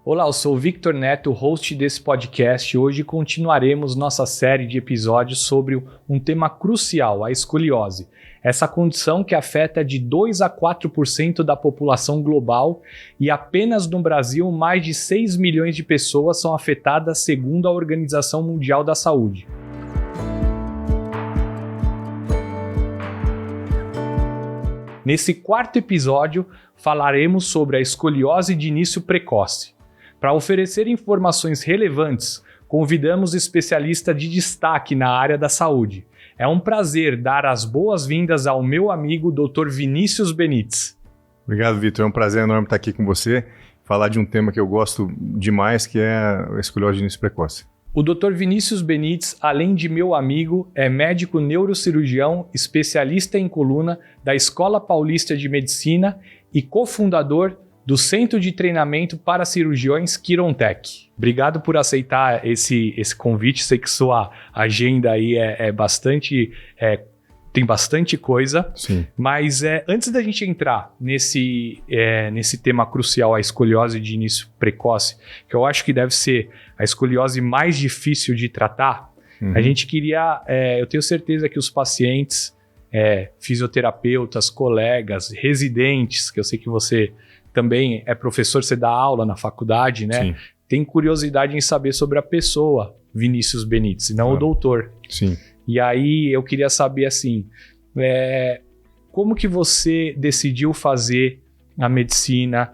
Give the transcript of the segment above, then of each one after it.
Olá, eu sou o Victor Neto, host desse podcast. Hoje continuaremos nossa série de episódios sobre um tema crucial, a escoliose. Essa condição que afeta de 2 a 4% da população global e apenas no Brasil mais de 6 milhões de pessoas são afetadas segundo a Organização Mundial da Saúde. Nesse quarto episódio, falaremos sobre a escoliose de início precoce. Para oferecer informações relevantes, convidamos especialista de destaque na área da saúde. É um prazer dar as boas-vindas ao meu amigo Dr. Vinícius Benites. Obrigado, Vitor. É um prazer enorme estar aqui com você, falar de um tema que eu gosto demais, que é a escoliose de início precoce. O Dr. Vinícius Benites, além de meu amigo, é médico neurocirurgião, especialista em coluna da Escola Paulista de Medicina e cofundador do Centro de Treinamento para Cirurgiões Quirontec. Obrigado por aceitar esse convite. Sei que sua agenda aí tem bastante coisa. Sim. Mas antes da gente entrar nesse tema crucial, a escoliose de início precoce, que eu acho que deve ser a escoliose mais difícil de tratar, a gente queria... eu tenho certeza que os pacientes, fisioterapeutas, colegas, residentes, que eu sei que você também é professor, você dá aula na faculdade, né? Sim. Tem curiosidade em saber sobre a pessoa Vinícius Benites, não o doutor. Sim. E aí eu queria saber assim, como que você decidiu fazer a medicina?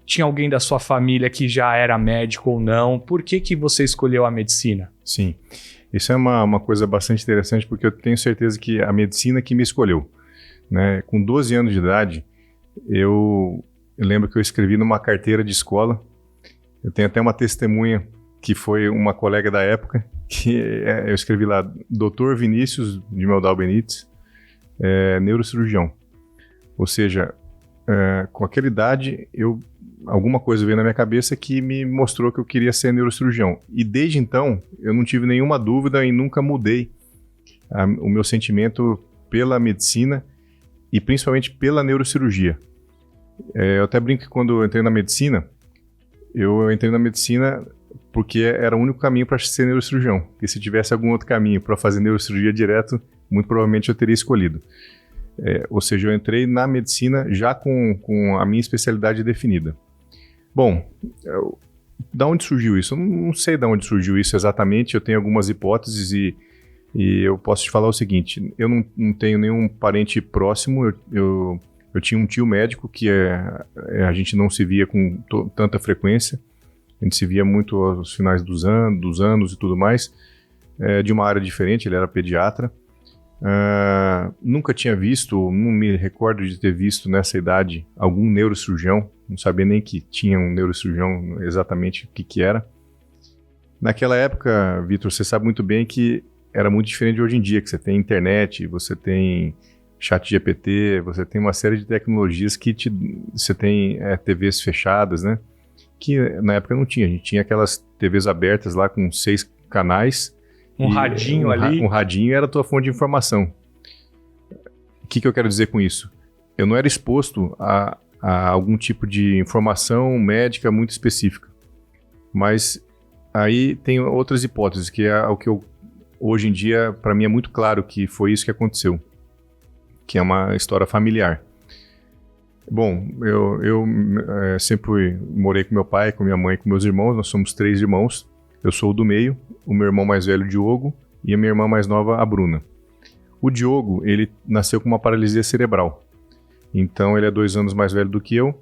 Tinha alguém da sua família que já era médico ou não? Por que você escolheu a medicina? Sim, isso é uma coisa bastante interessante, porque eu tenho certeza que a medicina que me escolheu, né? Com 12 anos de idade, eu lembro que eu escrevi numa carteira de escola. Eu tenho até uma testemunha que foi uma colega da época, que eu escrevi lá, Dr. Vinícius de Meldal Benites, neurocirurgião. Ou seja, com aquela idade, alguma coisa veio na minha cabeça que me mostrou que eu queria ser neurocirurgião. E desde então, eu não tive nenhuma dúvida e nunca mudei o meu sentimento pela medicina e principalmente pela neurocirurgia. Eu até brinco que quando eu entrei na medicina, eu entrei na medicina porque era o único caminho para ser neurocirurgião. Porque se tivesse algum outro caminho para fazer neurocirurgia direto, muito provavelmente eu teria escolhido. Ou seja, eu entrei na medicina já com a minha especialidade definida. Bom, da onde surgiu isso? Eu não sei de onde surgiu isso exatamente, eu tenho algumas hipóteses e eu posso te falar o seguinte, eu não tenho nenhum parente próximo, eu tinha um tio médico que a gente não se via com tanta frequência, a gente se via muito aos finais dos anos e tudo mais, de uma área diferente, ele era pediatra. Nunca tinha visto, não me recordo de ter visto nessa idade algum neurocirurgião, não sabia nem que tinha um neurocirurgião exatamente o que era. Naquela época, Vitor, você sabe muito bem que era muito diferente de hoje em dia, que você tem internet, você tem ChatGPT, você tem uma série de tecnologias que você tem TVs fechadas, né? Que na época não tinha, a gente tinha aquelas TVs abertas lá com 6 canais. Um radinho ali. Um radinho era a tua fonte de informação. O que eu quero dizer com isso? Eu não era exposto a algum tipo de informação médica muito específica. Mas aí tem outras hipóteses, que é o que hoje em dia, para mim, é muito claro que foi isso que aconteceu, que é uma história familiar. Bom, eu sempre morei com meu pai, com minha mãe, com meus irmãos, nós somos 3 irmãos, eu sou o do meio, o meu irmão mais velho, o Diogo, e a minha irmã mais nova, a Bruna. O Diogo, ele nasceu com uma paralisia cerebral, então ele é 2 anos mais velho do que eu,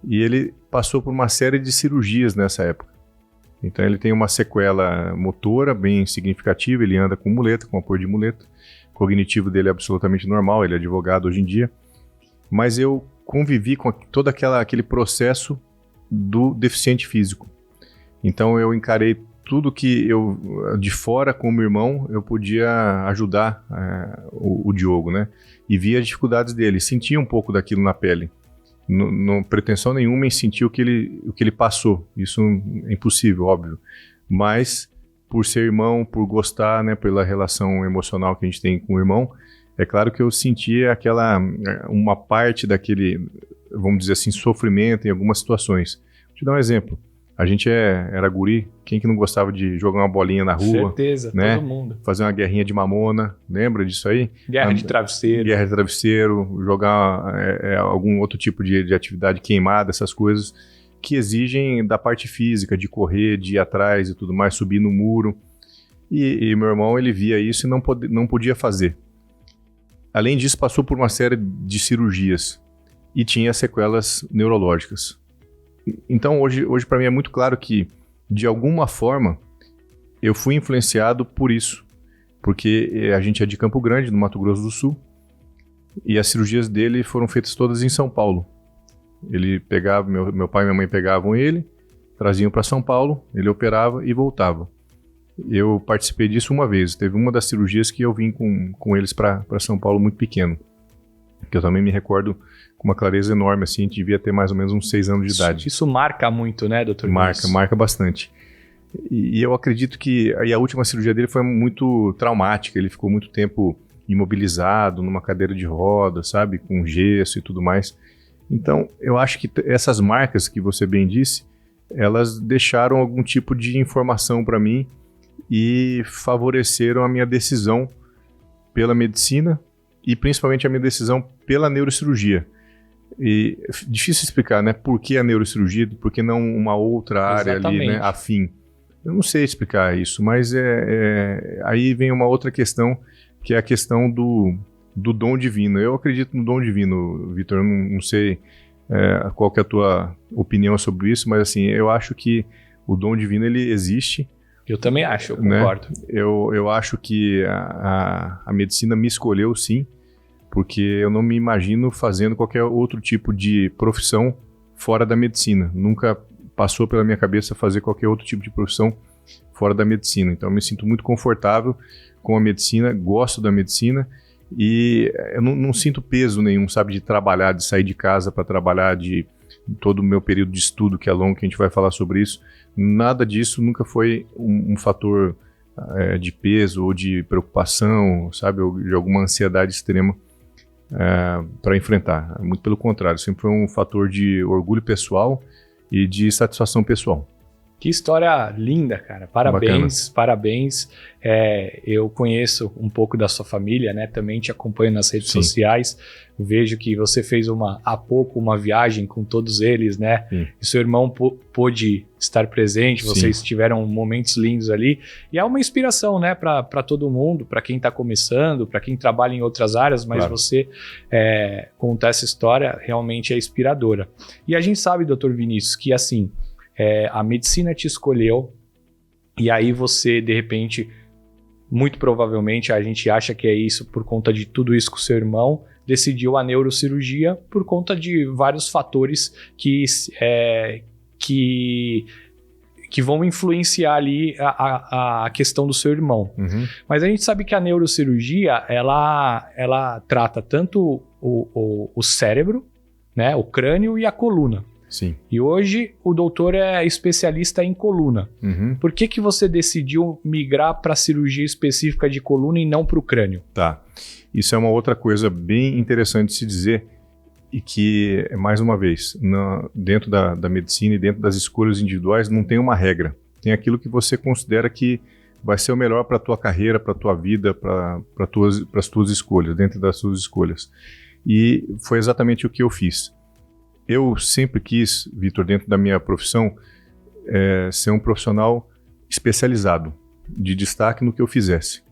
e ele passou por uma série de cirurgias nessa época. Então ele tem uma sequela motora bem significativa, ele anda com muleta, com apoio de muleta. O cognitivo dele é absolutamente normal, ele é advogado hoje em dia. Mas eu convivi com todo aquele processo do deficiente físico. Então eu encarei tudo que eu, de fora como irmão, eu podia ajudar o Diogo, né? E via as dificuldades dele, sentia um pouco daquilo na pele. Não pretensão nenhuma em sentir o que ele passou. Isso é impossível, óbvio. Mas, por ser irmão, por gostar, né, pela relação emocional que a gente tem com o irmão, é claro que eu sentia uma parte daquele, vamos dizer assim, sofrimento em algumas situações. Te dar um exemplo. A gente era guri, quem que não gostava de jogar uma bolinha na rua? Certeza, né? todo mundo. Fazer uma guerrinha de mamona, lembra disso aí? Guerra de travesseiro. Guerra de travesseiro, jogar algum outro tipo de atividade queimada, essas coisas que exigem da parte física, de correr, de ir atrás e tudo mais, subir no muro. E meu irmão, ele via isso e não podia fazer. Além disso, passou por uma série de cirurgias e tinha sequelas neurológicas. Então, hoje para mim é muito claro que, de alguma forma, eu fui influenciado por isso. Porque a gente é de Campo Grande, no Mato Grosso do Sul, e as cirurgias dele foram feitas todas em São Paulo. Ele pegava, meu pai e minha mãe pegavam ele, traziam para São Paulo, ele operava e voltava. Eu participei disso uma vez. Teve uma das cirurgias que eu vim com eles para São Paulo muito pequeno. Que eu também me recordo com uma clareza enorme, assim, devia ter mais ou menos uns 6 anos de idade. Isso marca muito, né, doutor? Marca bastante. E eu acredito que a última cirurgia dele foi muito traumática, ele ficou muito tempo imobilizado, numa cadeira de roda, sabe, com gesso e tudo mais. Então, eu acho que essas marcas que você bem disse, elas deixaram algum tipo de informação para mim e favoreceram a minha decisão pela medicina e principalmente a minha decisão pela neurocirurgia. E difícil explicar, né? Por que a neurocirurgia, por que não uma outra área ali, né, afim? Eu não sei explicar isso, mas aí vem uma outra questão, que é a questão do dom divino. Eu acredito no dom divino, Vitor. Eu não sei qual que é a tua opinião sobre isso, mas assim, eu acho que o dom divino ele existe. Eu também acho, eu concordo. Né? Eu acho que a medicina me escolheu, sim, porque eu não me imagino fazendo qualquer outro tipo de profissão fora da medicina. Nunca passou pela minha cabeça fazer qualquer outro tipo de profissão fora da medicina. Então eu me sinto muito confortável com a medicina, gosto da medicina e eu não sinto peso nenhum, sabe, de trabalhar, de sair de casa para trabalhar, de todo o meu período de estudo que é longo, que a gente vai falar sobre isso. Nada disso nunca foi um fator de peso ou de preocupação, sabe, ou de alguma ansiedade extrema para enfrentar. Muito pelo contrário, sempre foi um fator de orgulho pessoal e de satisfação pessoal. Que história linda, cara. Parabéns, bacana. Parabéns. Eu conheço um pouco da sua família, né? Também te acompanho nas redes sociais. Vejo que você fez há pouco uma viagem com todos eles, né? Sim. E seu irmão pôde estar presente, vocês tiveram momentos lindos ali. E é uma inspiração, né? Para todo mundo, para quem está começando, para quem trabalha em outras áreas, mas claro. Você contar essa história realmente é inspiradora. E a gente sabe, doutor Vinícius, que assim... a medicina te escolheu e aí você, de repente, muito provavelmente, a gente acha que é isso por conta de tudo isso com o seu irmão, decidiu a neurocirurgia por conta de vários fatores que vão influenciar ali a questão do seu irmão. Uhum. Mas a gente sabe que a neurocirurgia, ela trata tanto o cérebro, né, o crânio e a coluna. Sim. E hoje o doutor é especialista em coluna. Uhum. Por que você decidiu migrar para a cirurgia específica de coluna e não para o crânio? Tá. Isso é uma outra coisa bem interessante de se dizer e que, mais uma vez, dentro da medicina e dentro das escolhas individuais não tem uma regra. Tem aquilo que você considera que vai ser o melhor para a tua carreira, para a tua vida, para as tuas escolhas, dentro das suas escolhas. E foi exatamente o que eu fiz. Eu sempre quis, Vitor, dentro da minha profissão, ser um profissional especializado, de destaque no que eu fizesse.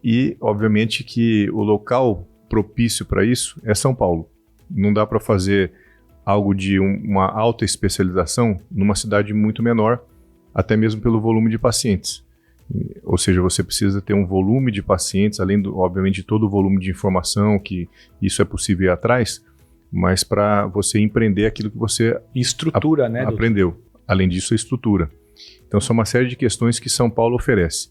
E, obviamente, que o local propício para isso é São Paulo. Não dá para fazer algo de uma alta especialização numa cidade muito menor, até mesmo pelo volume de pacientes. Ou seja, você precisa ter um volume de pacientes, além, obviamente, de todo o volume de informação, que isso é possível ir atrás, mas para você empreender aquilo que você estrutura, né, aprendeu. Doutor? Além disso, a estrutura. Então, são uma série de questões que São Paulo oferece.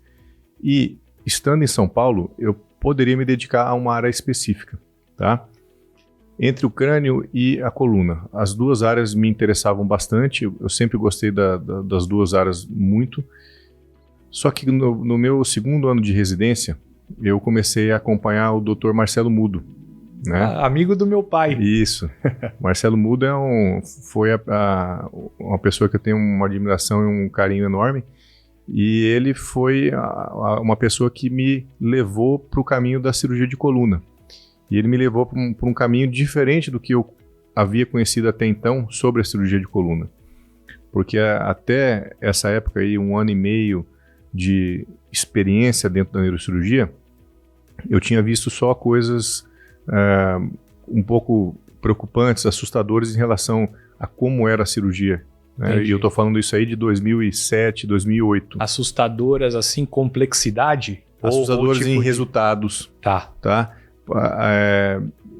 E, estando em São Paulo, eu poderia me dedicar a uma área específica, tá? Entre o crânio e a coluna. As duas áreas me interessavam bastante, eu sempre gostei das duas áreas muito. Só que no meu segundo ano de residência, eu comecei a acompanhar o Dr. Marcelo Mudo, né? Amigo do meu pai. Isso. Marcelo Muda foi uma pessoa que eu tenho uma admiração e um carinho enorme. E ele foi uma pessoa que me levou para o caminho da cirurgia de coluna. E ele me levou para um caminho diferente do que eu havia conhecido até então sobre a cirurgia de coluna. Porque até essa época aí, 1 ano e meio de experiência dentro da neurocirurgia, eu tinha visto só coisas um pouco preocupantes, assustadoras em relação a como era a cirurgia. Né? E eu estou falando isso aí de 2007, 2008. Assustadoras, assim, complexidade? Assustadoras ou tipo em resultados. Tá?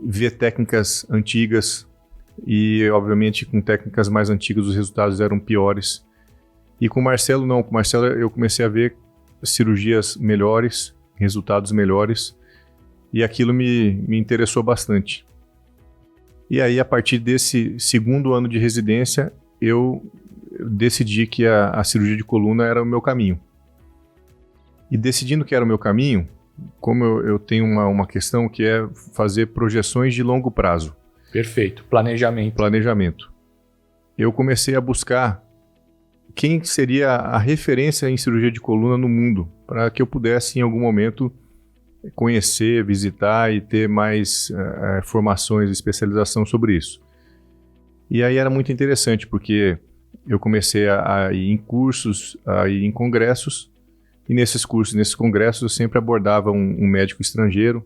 Ver técnicas antigas e, obviamente, com técnicas mais antigas os resultados eram piores. E com o Marcelo, não. Com o Marcelo eu comecei a ver cirurgias melhores, resultados melhores, e aquilo me interessou bastante. E aí, a partir desse segundo ano de residência, eu decidi que a cirurgia de coluna era o meu caminho. E decidindo que era o meu caminho, como eu tenho uma questão que é fazer projeções de longo prazo. Perfeito. Planejamento. Eu comecei a buscar quem seria a referência em cirurgia de coluna no mundo, para que eu pudesse, em algum momento, conhecer, visitar e ter mais formações e especialização sobre isso. E aí era muito interessante, porque eu comecei a ir em cursos, a ir em congressos, e nesses cursos, nesses congressos, eu sempre abordava um médico estrangeiro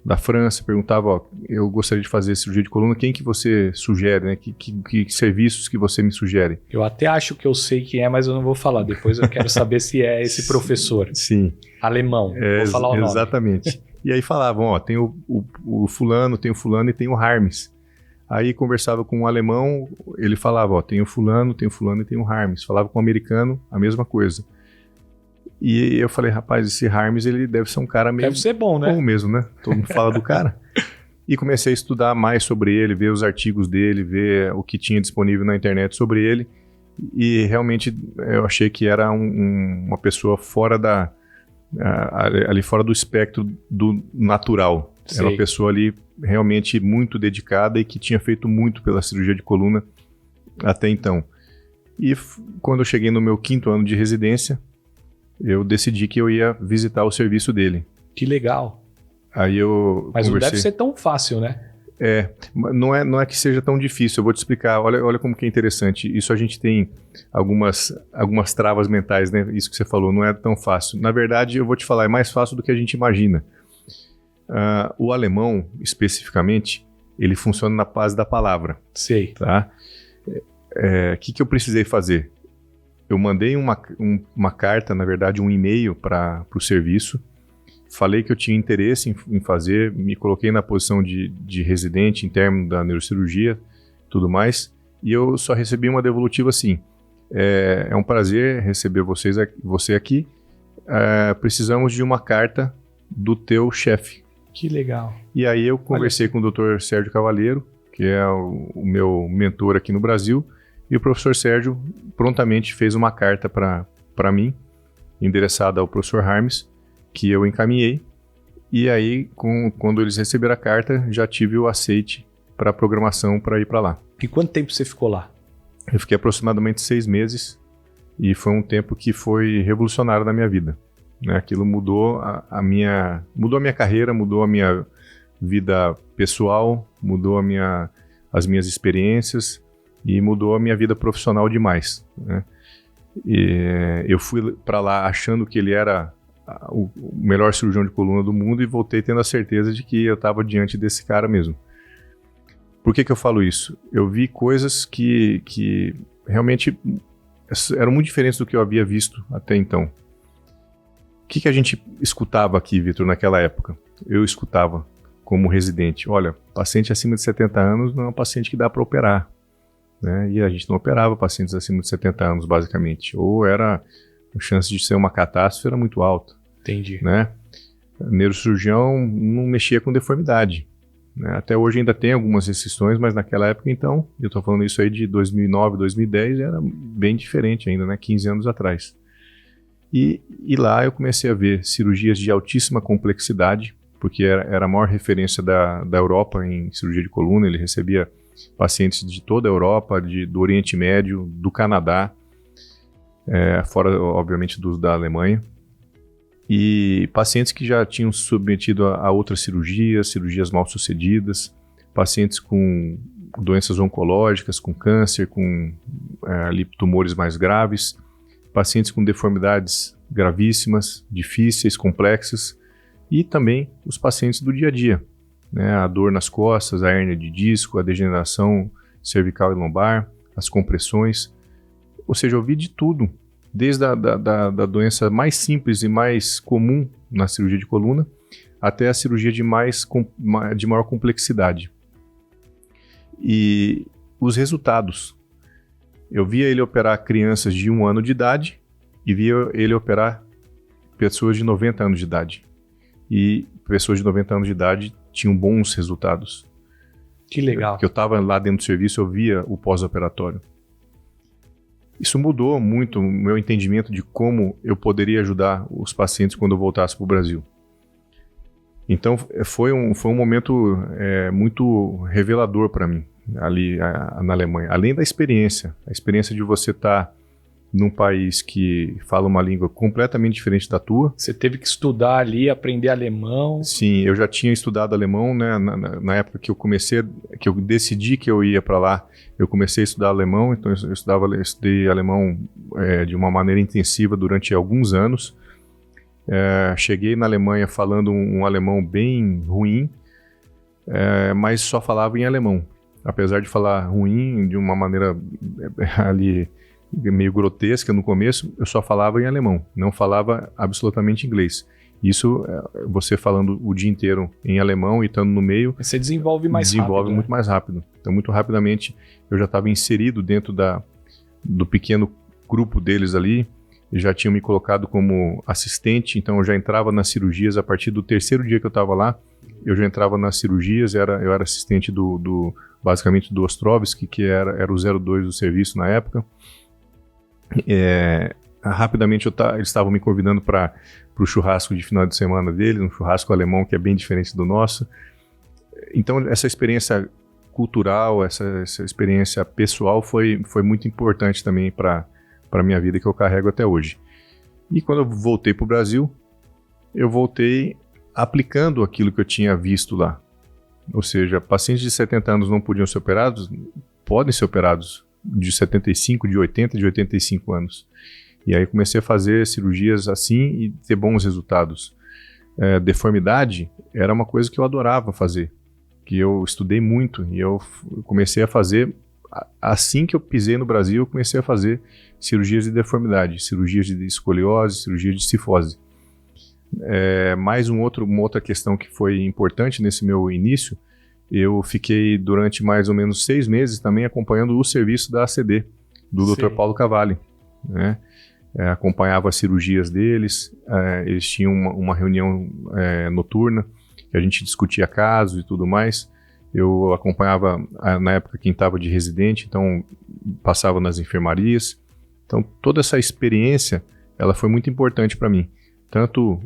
da França, perguntava, eu gostaria de fazer cirurgia de coluna, quem que você sugere, né? Que serviços que você me sugere? Eu até acho que eu sei quem é, mas eu não vou falar. Depois eu quero saber se é esse professor. Sim. Alemão. Vou falar o nome. Exatamente. E aí falavam, tem o fulano, tem o fulano e tem o Harmes. Aí conversava com um alemão, ele falava, tem o fulano e tem o Harmes. Falava com um americano, a mesma coisa. E eu falei, rapaz, esse Harmes, ele deve ser um cara meio... Deve ser bom, né? Bom mesmo, né? Todo mundo fala do cara. E comecei a estudar mais sobre ele, ver os artigos dele, ver o que tinha disponível na internet sobre ele. E realmente eu achei que era uma pessoa fora ali fora do espectro do natural. Sei. Era uma pessoa ali realmente muito dedicada e que tinha feito muito pela cirurgia de coluna até então. E quando eu cheguei no meu 5º ano de residência, eu decidi que eu ia visitar o serviço dele. Que legal. Aí eu Mas conversei. não deve ser tão fácil, né? Não é que seja tão difícil, eu vou te explicar, olha como que é interessante, isso a gente tem algumas travas mentais, né? Isso que você falou, não é tão fácil. Na verdade, eu vou te falar, é mais fácil do que a gente imagina. O alemão, especificamente, ele funciona na base da palavra. Sei. Tá? Que eu precisei fazer? Eu mandei uma carta, na verdade um e-mail para o serviço, falei que eu tinha interesse em fazer, me coloquei na posição de residente interno da neurocirurgia, tudo mais, e eu só recebi uma devolutiva assim, é um prazer receber você aqui, precisamos de uma carta do teu chefe. Que legal. E aí eu conversei com o Dr. Sérgio Cavaleiro, que é o meu mentor aqui no Brasil, e o professor Sérgio prontamente fez uma carta para mim, endereçada ao professor Harmes, que eu encaminhei. E aí, quando eles receberam a carta, já tive o aceite para a programação para ir para lá. E quanto tempo você ficou lá? Eu fiquei aproximadamente 6 meses e foi um tempo que foi revolucionário na minha vida. Né? Aquilo mudou mudou a minha carreira, mudou a minha vida pessoal, mudou as minhas experiências, e mudou a minha vida profissional demais. Né? E eu fui para lá achando que ele era o melhor cirurgião de coluna do mundo e voltei tendo a certeza de que eu estava diante desse cara mesmo. Por que eu falo isso? Eu vi coisas que realmente eram muito diferentes do que eu havia visto até então. O que a gente escutava aqui, Vitor, naquela época? Eu escutava como residente. Olha, paciente acima de 70 anos não é um paciente que dá para operar. Né? E a gente não operava pacientes acima de 70 anos, basicamente. Ou a chance de ser uma catástrofe era muito alta. Entendi. Né? Neurocirurgião não mexia com deformidade. Né? Até hoje ainda tem algumas restrições, mas naquela época, então, eu estou falando isso aí de 2009, 2010, era bem diferente ainda, né? 15 anos atrás. E lá eu comecei a ver cirurgias de altíssima complexidade, porque era a maior referência da Europa em cirurgia de coluna. Ele recebia pacientes de toda a Europa, do Oriente Médio, do Canadá, fora, obviamente, da Alemanha. E pacientes que já tinham se submetido a outras cirurgias mal sucedidas, pacientes com doenças oncológicas, com câncer, com ali, tumores mais graves, pacientes com deformidades gravíssimas, difíceis, complexas, e também os pacientes do dia a dia, né? A dor nas costas, a hérnia de disco, a degeneração cervical e lombar, as compressões. Ou seja, eu vi de tudo, desde da doença mais simples e mais comum na cirurgia de coluna, até a cirurgia de maior complexidade. E os resultados. Eu via ele operar crianças de 1 ano de idade e via ele operar pessoas de 90 anos de idade. E pessoas de 90 anos de idade tinham bons resultados. Que legal. Porque eu estava lá dentro do serviço, eu via o pós-operatório. Isso mudou muito o meu entendimento de como eu poderia ajudar os pacientes quando eu voltasse para o Brasil. Então, foi um momento muito revelador para mim, ali na Alemanha. Além da experiência, a experiência de você estar num país que fala uma língua completamente diferente da tua. Você teve que estudar ali, aprender alemão. Sim, eu já tinha estudado alemão, né? Na época que eu decidi que eu ia para lá, eu comecei a estudar alemão, então eu estudei alemão de uma maneira intensiva durante alguns anos. Cheguei na Alemanha falando um alemão bem ruim, mas só falava em alemão. Apesar de falar ruim de uma maneira ali meio grotesca no começo, eu só falava em alemão, não falava absolutamente inglês. Isso, você falando o dia inteiro em alemão e estando no meio... Você desenvolve rápido, muito mais rápido. Então, muito rapidamente, eu já estava inserido dentro do pequeno grupo deles ali, e já tinham me colocado como assistente, então eu já entrava nas cirurgias. A partir do 3º dia que eu estava lá, eu já entrava nas cirurgias, eu era assistente basicamente do Ostrovsky, que era o 02 do serviço na época. Rapidamente eles estavam me convidando para o churrasco de final de semana deles, um churrasco alemão que é bem diferente do nosso. Então essa experiência cultural, essa experiência pessoal foi muito importante também para a minha vida, que eu carrego até hoje. E quando eu voltei para o Brasil, eu voltei aplicando aquilo que eu tinha visto lá. Ou seja, pacientes de 70 anos não podiam ser operados, podem ser operados de 75, de 80, de 85 anos. E aí comecei a fazer cirurgias assim e ter bons resultados. Deformidade era uma coisa que eu adorava fazer, que eu estudei muito, e eu comecei a fazer, assim que eu pisei no Brasil, eu comecei a fazer cirurgias de deformidade, cirurgias de escoliose, cirurgia de cifose. Mais uma outra questão que foi importante nesse meu início, eu fiquei durante mais ou menos 6 meses também acompanhando o serviço da ACD, do Dr. Paulo Cavalli, né? Acompanhava as cirurgias deles, eles tinham uma reunião noturna, que a gente discutia casos e tudo mais. Eu acompanhava, na época, quem estava de residente, então passava nas enfermarias. Então toda essa experiência, ela foi muito importante para mim, tanto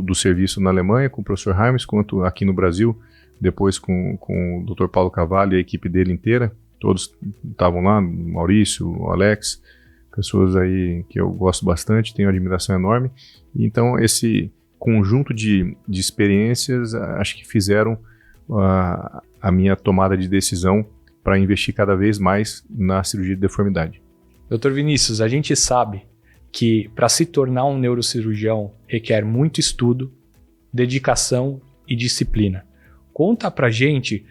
do serviço na Alemanha com o professor Harmes, quanto aqui no Brasil, depois com o Dr. Paulo Cavalli e a equipe dele inteira. Todos estavam lá, o Maurício, o Alex, pessoas aí que eu gosto bastante, tenho admiração enorme. E então esse conjunto de experiências acho que fizeram a minha tomada de decisão para investir cada vez mais na cirurgia de deformidade. Dr. Vinícius, a gente sabe que para se tornar um neurocirurgião requer muito estudo, dedicação e disciplina. Conta pra gente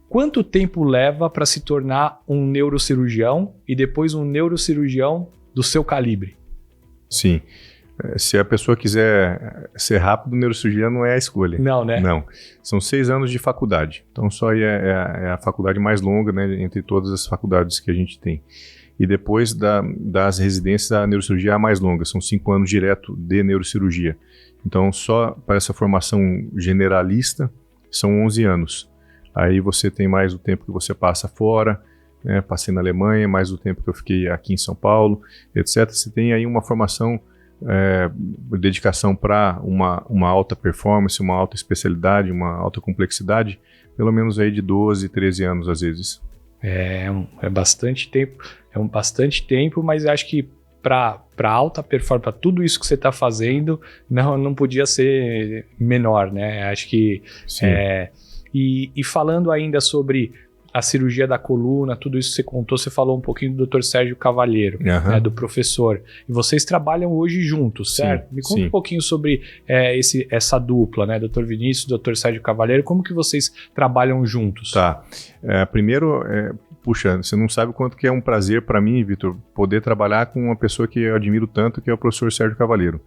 quanto tempo leva para se tornar um neurocirurgião e depois um neurocirurgião do seu calibre. Sim. Se a pessoa quiser ser rápido, neurocirurgia não é a escolha. Não, né? Não. São 6 anos de faculdade. Então só é a faculdade mais longa, né, entre todas as faculdades que a gente tem. E depois das residências, a neurocirurgia é a mais longa. São 5 anos direto de neurocirurgia. Então só para essa formação generalista são 11 anos. Aí você tem mais o tempo que você passa fora, né? Passei na Alemanha, mais o tempo que eu fiquei aqui em São Paulo, etc. Você tem aí uma formação dedicação para uma alta performance, uma alta especialidade, uma alta complexidade, pelo menos aí de 12, 13 anos às vezes. É bastante tempo, bastante tempo, mas acho que para alta performance, para tudo isso que você está fazendo, não podia ser menor, né? Acho que... Sim. E falando ainda sobre a cirurgia da coluna, tudo isso que você contou, você falou um pouquinho do Dr. Sérgio Cavalheiro, né, do professor. E vocês trabalham hoje juntos, certo? Sim, Me conta um pouquinho sobre essa dupla, né? Dr. Vinícius, Dr. Sérgio Cavalheiro, como que vocês trabalham juntos? Tá. Primeiro, puxa, você não sabe o quanto que é um prazer para mim, Vitor, poder trabalhar com uma pessoa que eu admiro tanto, que é o professor Sérgio Cavalheiro.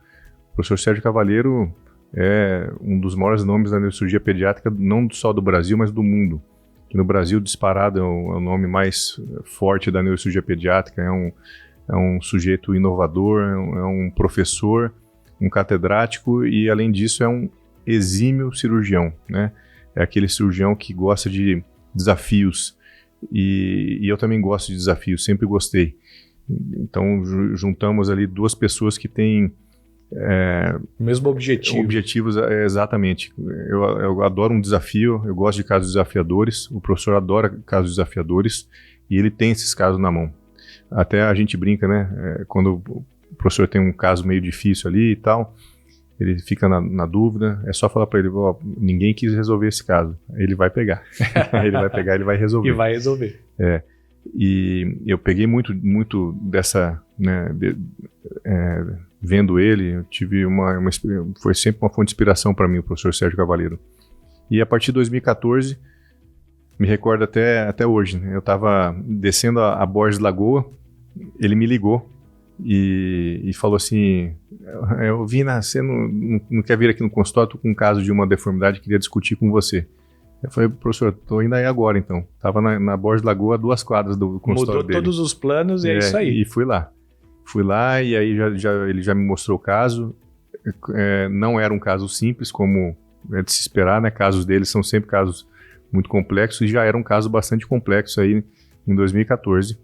O professor Sérgio Cavalheiro é um dos maiores nomes da neurocirurgia pediátrica, não só do Brasil, mas do mundo. Que no Brasil, disparado, é o nome mais forte da neurocirurgia pediátrica, é um sujeito inovador, é um professor, um catedrático e, além disso, é um exímio cirurgião, né? É aquele cirurgião que gosta de desafios e eu também gosto de desafios, sempre gostei. Então, juntamos ali duas pessoas que têm o mesmo objetivo. Objetivos, exatamente. Eu adoro um desafio, eu gosto de casos desafiadores, o professor adora casos desafiadores e ele tem esses casos na mão. Até a gente brinca, né? Quando o professor tem um caso meio difícil ali e tal, ele fica na dúvida, é só falar para ele, ninguém quis resolver esse caso, ele vai pegar. Ele vai pegar, ele vai resolver. E vai resolver. E eu peguei muito dessa, né, vendo ele, eu tive foi sempre uma fonte de inspiração para mim, o professor Sérgio Cavalheiro. E a partir de 2014, me recordo até hoje, né, eu estava descendo a Borges Lagoa, ele me ligou e falou assim, eu vi você não quer vir aqui no consultório, estou com um caso de uma deformidade, queria discutir com você. Eu falei, professor, estou indo aí agora então. Estava na Borges Lagoa, a 2 quadras do consultório dele. Mudou todos os planos e é isso aí. E fui lá. E aí ele já me mostrou o caso. Não era um caso simples, como é de se esperar, né? Casos deles são sempre casos muito complexos e já era um caso bastante complexo aí em 2014.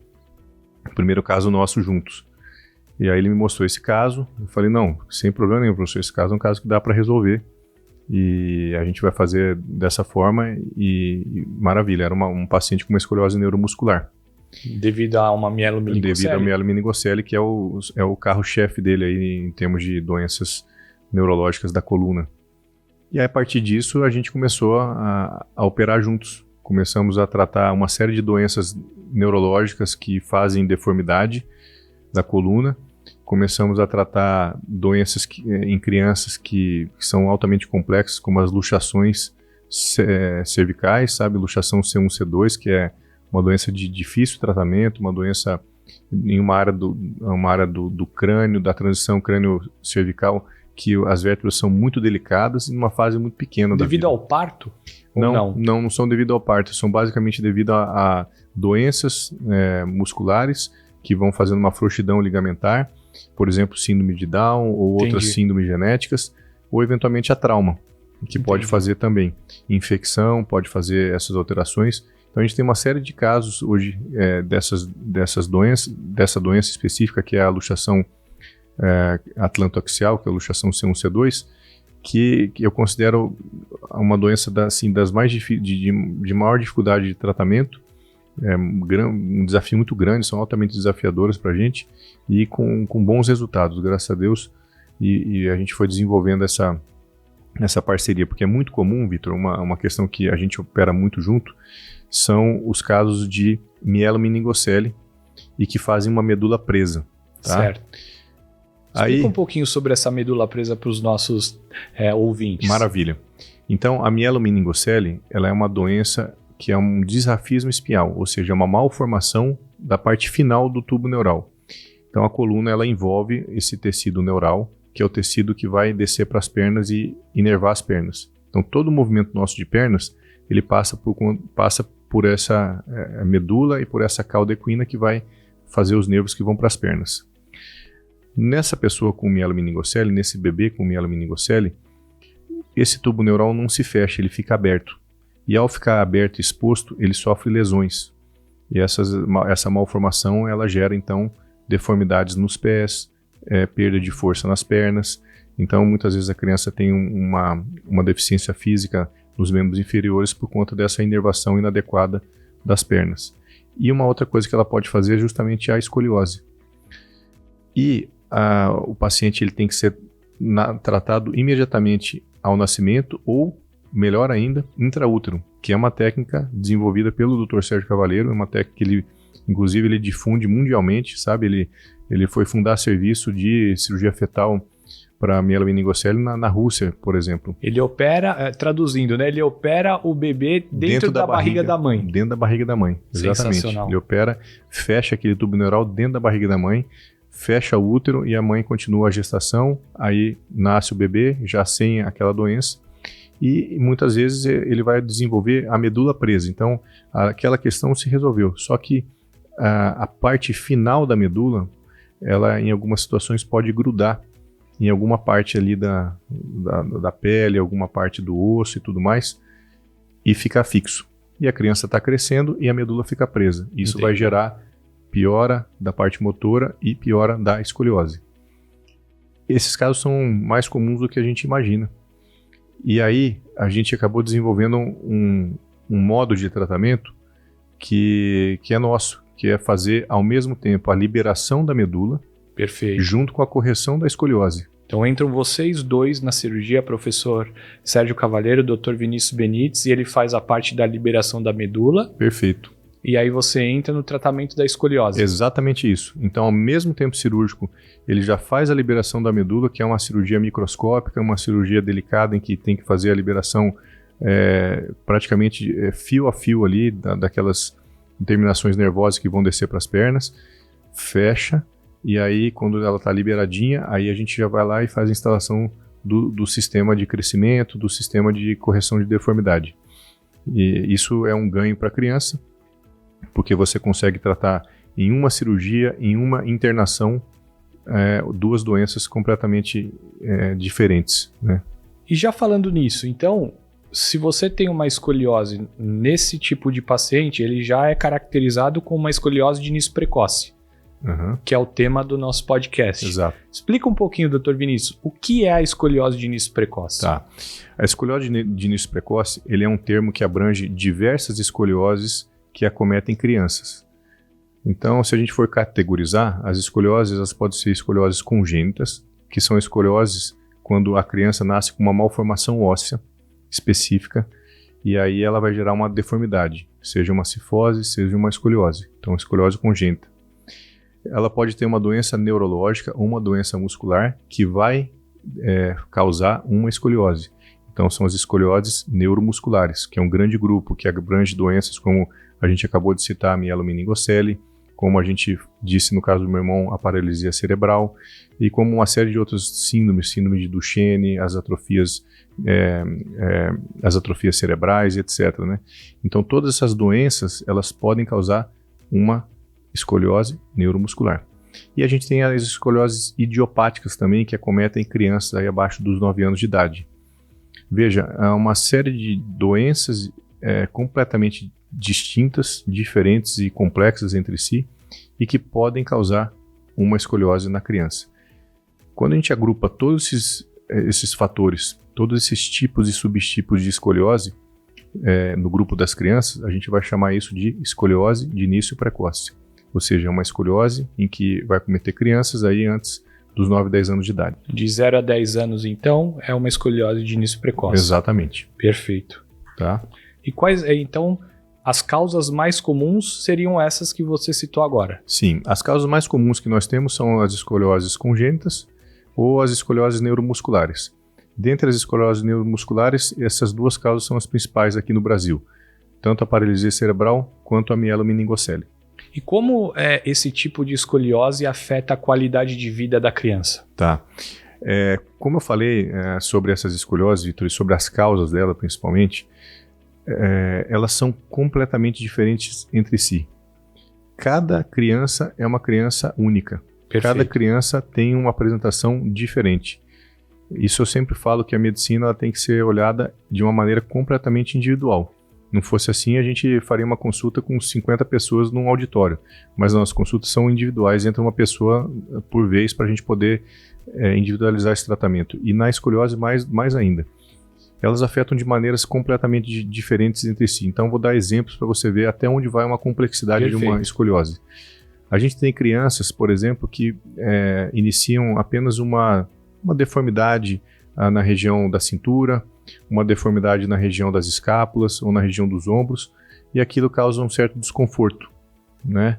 O primeiro caso nosso juntos. E aí ele me mostrou esse caso. Eu falei, não, sem problema nenhum, professor. Esse caso é um caso que dá para resolver. E a gente vai fazer dessa forma e maravilha. Era um paciente com uma escoliose neuromuscular. Devido a uma mielomeningocele? Devido a mielomeningocele, que é o carro-chefe dele aí em termos de doenças neurológicas da coluna. E aí, a partir disso, a gente começou a operar juntos. Começamos a tratar uma série de doenças neurológicas que fazem deformidade da coluna. Começamos a tratar doenças em crianças que são altamente complexas, como as luxações cervicais, sabe? Luxação C1, C2, que é uma doença de difícil tratamento, uma doença em uma área do crânio, da transição crânio-cervical, que as vértebras são muito delicadas e numa fase muito pequena da vida. Devido ao parto? Não são devido ao parto, são basicamente devido a doenças musculares que vão fazendo uma frouxidão ligamentar, por exemplo, síndrome de Down ou outras síndromes genéticas, ou eventualmente a trauma, que pode fazer também. Infecção pode fazer essas alterações. Então a gente tem uma série de casos hoje dessa doença específica, que é a luxação atlantoaxial, que é a luxação C1, C2, que eu considero uma doença das mais de maior dificuldade de tratamento. Um desafio muito grande, são altamente desafiadoras para a gente e com bons resultados, graças a Deus, e a gente foi desenvolvendo essa parceria, porque é muito comum, Vitor, uma questão que a gente opera muito junto, são os casos de mielomeningocele e que fazem uma medula presa. Tá? Certo. Explica um pouquinho sobre essa medula presa para os nossos ouvintes. Maravilha. Então, a mielomeningocele, ela é uma doença que é um disrafismo espial, ou seja, uma malformação da parte final do tubo neural. Então a coluna ela envolve esse tecido neural, que é o tecido que vai descer para as pernas e inervar as pernas. Então todo o movimento nosso de pernas, ele passa por essa medula e por essa cauda equina que vai fazer os nervos que vão para as pernas. Nessa pessoa com mielomeningocele, nesse bebê com mielomeningocele, esse tubo neural não se fecha, ele fica aberto. E ao ficar aberto e exposto, ele sofre lesões. E essa malformação, ela gera, então, deformidades nos pés, perda de força nas pernas. Então, muitas vezes a criança tem uma deficiência física nos membros inferiores por conta dessa inervação inadequada das pernas. E uma outra coisa que ela pode fazer é justamente a escoliose. E o paciente ele tem que ser tratado imediatamente ao nascimento ou, melhor ainda, intraútero, que é uma técnica desenvolvida pelo Dr. Sérgio Cavaleiro, é uma técnica que ele, inclusive, ele difunde mundialmente, sabe? Ele foi fundar serviço de cirurgia fetal para mielomeningocele na Rússia, por exemplo. Ele opera, traduzindo, né? Ele opera o bebê dentro da barriga da mãe. Dentro da barriga da mãe, exatamente. Ele opera, fecha aquele tubo neural dentro da barriga da mãe, fecha o útero e a mãe continua a gestação, aí nasce o bebê já sem aquela doença e muitas vezes ele vai desenvolver a medula presa. Então, aquela questão se resolveu. Só que a parte final da medula, ela em algumas situações pode grudar em alguma parte ali da pele, alguma parte do osso e tudo mais, e ficar fixo. E a criança está crescendo e a medula fica presa. Isso vai gerar piora da parte motora e piora da escoliose. Esses casos são mais comuns do que a gente imagina. E aí a gente acabou desenvolvendo um modo de tratamento que é nosso, que é fazer ao mesmo tempo a liberação da medula, perfeito, junto com a correção da escoliose. Então entram vocês dois na cirurgia, professor Sérgio Cavaleiro, Dr. Vinícius Benites, e ele faz a parte da liberação da medula. Perfeito. E aí você entra no tratamento da escoliose. Exatamente isso. Então, ao mesmo tempo cirúrgico, ele já faz a liberação da medula, que é uma cirurgia microscópica, uma cirurgia delicada em que tem que fazer a liberação praticamente fio a fio ali, daquelas terminações nervosas que vão descer para as pernas, fecha, e aí quando ela está liberadinha, aí a gente já vai lá e faz a instalação do sistema de crescimento, do sistema de correção de deformidade. E isso é um ganho para a criança, porque você consegue tratar em uma cirurgia, em uma internação, duas doenças completamente diferentes, né? E já falando nisso, então, se você tem uma escoliose nesse tipo de paciente, ele já é caracterizado como uma escoliose de início precoce, que é o tema do nosso podcast. Exato. Explica um pouquinho, Dr. Vinícius, o que é a escoliose de início precoce? Tá. A escoliose de início precoce, ele é um termo que abrange diversas escolioses que acometem crianças. Então, se a gente for categorizar, as escolioses, elas podem ser escolioses congênitas, que são escolioses quando a criança nasce com uma malformação óssea específica, e aí ela vai gerar uma deformidade, seja uma cifose, seja uma escoliose. Então, escoliose congênita. Ela pode ter uma doença neurológica ou uma doença muscular que vai causar uma escoliose. Então, são as escolioses neuromusculares, que é um grande grupo que abrange doenças como a gente acabou de citar a mielomeningocele, como a gente disse no caso do meu irmão, a paralisia cerebral, e como uma série de outros síndromes, síndrome de Duchenne, as atrofias cerebrais, etc., né? Então, todas essas doenças, elas podem causar uma escoliose neuromuscular. E a gente tem as escolioses idiopáticas também, que acometem crianças aí abaixo dos 9 anos de idade. Veja, há uma série de doenças completamente distintas, diferentes e complexas entre si, e que podem causar uma escoliose na criança. Quando a gente agrupa todos esses fatores, todos esses tipos e subtipos de escoliose no grupo das crianças, a gente vai chamar isso de escoliose de início precoce. Ou seja, é uma escoliose em que vai acometer crianças aí antes dos 9, 10 anos de idade. De 0 a 10 anos, então, é uma escoliose de início precoce. Exatamente. Perfeito. Tá? E quais, então, as causas mais comuns seriam essas que você citou agora? Sim, as causas mais comuns que nós temos são as escolioses congênitas ou as escolioses neuromusculares. Dentre as escolioses neuromusculares, essas duas causas são as principais aqui no Brasil, tanto a paralisia cerebral quanto a mielomeningocele. E como esse tipo de escoliose afeta a qualidade de vida da criança? Tá. Como eu falei sobre essas escolioses, Vitor, e sobre as causas dela principalmente, elas são completamente diferentes entre si. Cada criança é uma criança única. Perfeito. Cada criança tem uma apresentação diferente. Isso eu sempre falo que a medicina ela tem que ser olhada de uma maneira completamente individual. Não fosse assim, a gente faria uma consulta com 50 pessoas num auditório. Mas não, as consultas são individuais, entra uma pessoa por vez para a gente poder individualizar esse tratamento. E na escoliose mais ainda. Elas afetam de maneiras completamente diferentes entre si. Então, vou dar exemplos para você ver até onde vai uma complexidade de uma escoliose. A gente tem crianças, por exemplo, que iniciam apenas uma deformidade na região da cintura, uma deformidade na região das escápulas ou na região dos ombros, e aquilo causa um certo desconforto, né?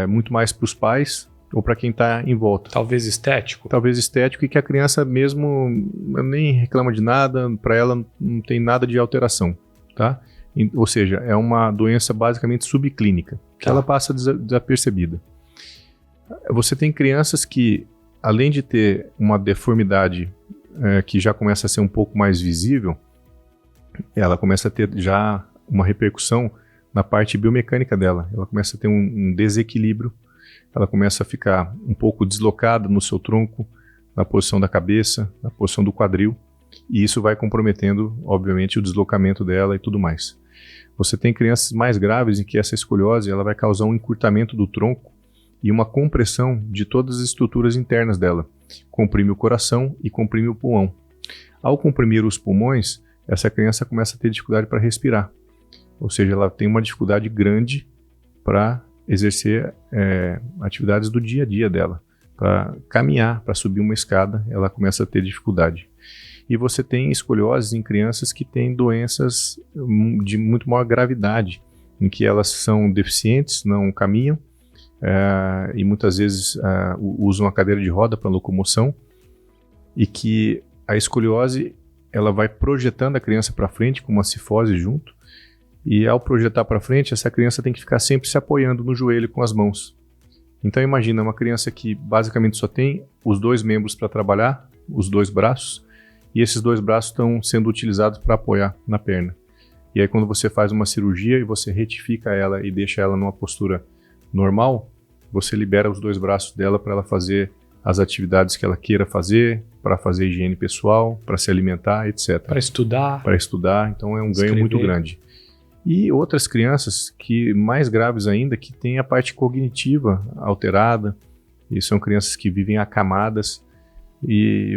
Muito mais para os pais ou para quem está em volta. Talvez estético? Talvez estético, e que a criança mesmo nem reclama de nada, para ela não tem nada de alteração, tá? Ou seja, é uma doença basicamente subclínica, que ela passa desapercebida. Você tem crianças que, além de ter uma deformidade que já começa a ser um pouco mais visível, ela começa a ter já uma repercussão na parte biomecânica dela. Ela começa a ter um desequilíbrio, ela começa a ficar um pouco deslocada no seu tronco, na posição da cabeça, na posição do quadril, e isso vai comprometendo, obviamente, o deslocamento dela e tudo mais. Você tem crianças mais graves em que essa escoliose ela vai causar um encurtamento do tronco e uma compressão de todas as estruturas internas dela. Comprime o coração e comprime o pulmão. Ao comprimir os pulmões, essa criança começa a ter dificuldade para respirar. Ou seja, ela tem uma dificuldade grande para exercer atividades do dia a dia dela. Para caminhar, para subir uma escada, ela começa a ter dificuldade. E você tem escolioses em crianças que têm doenças de muito maior gravidade, em que elas são deficientes, não caminham, e muitas vezes usam a cadeira de roda para locomoção, e que a escoliose ela vai projetando a criança para frente com uma cifose junto, e ao projetar para frente, essa criança tem que ficar sempre se apoiando no joelho com as mãos. Então imagina uma criança que basicamente só tem os dois membros para trabalhar, os dois braços, e esses dois braços estão sendo utilizados para apoiar na perna. E aí quando você faz uma cirurgia e você retifica ela e deixa ela numa postura normal, você libera os dois braços dela para ela fazer as atividades que ela queira fazer, para fazer higiene pessoal, para se alimentar, etc. Para estudar. Para estudar, então é um ganho muito grande. E outras crianças que mais graves ainda, que têm a parte cognitiva alterada, e são crianças que vivem acamadas, e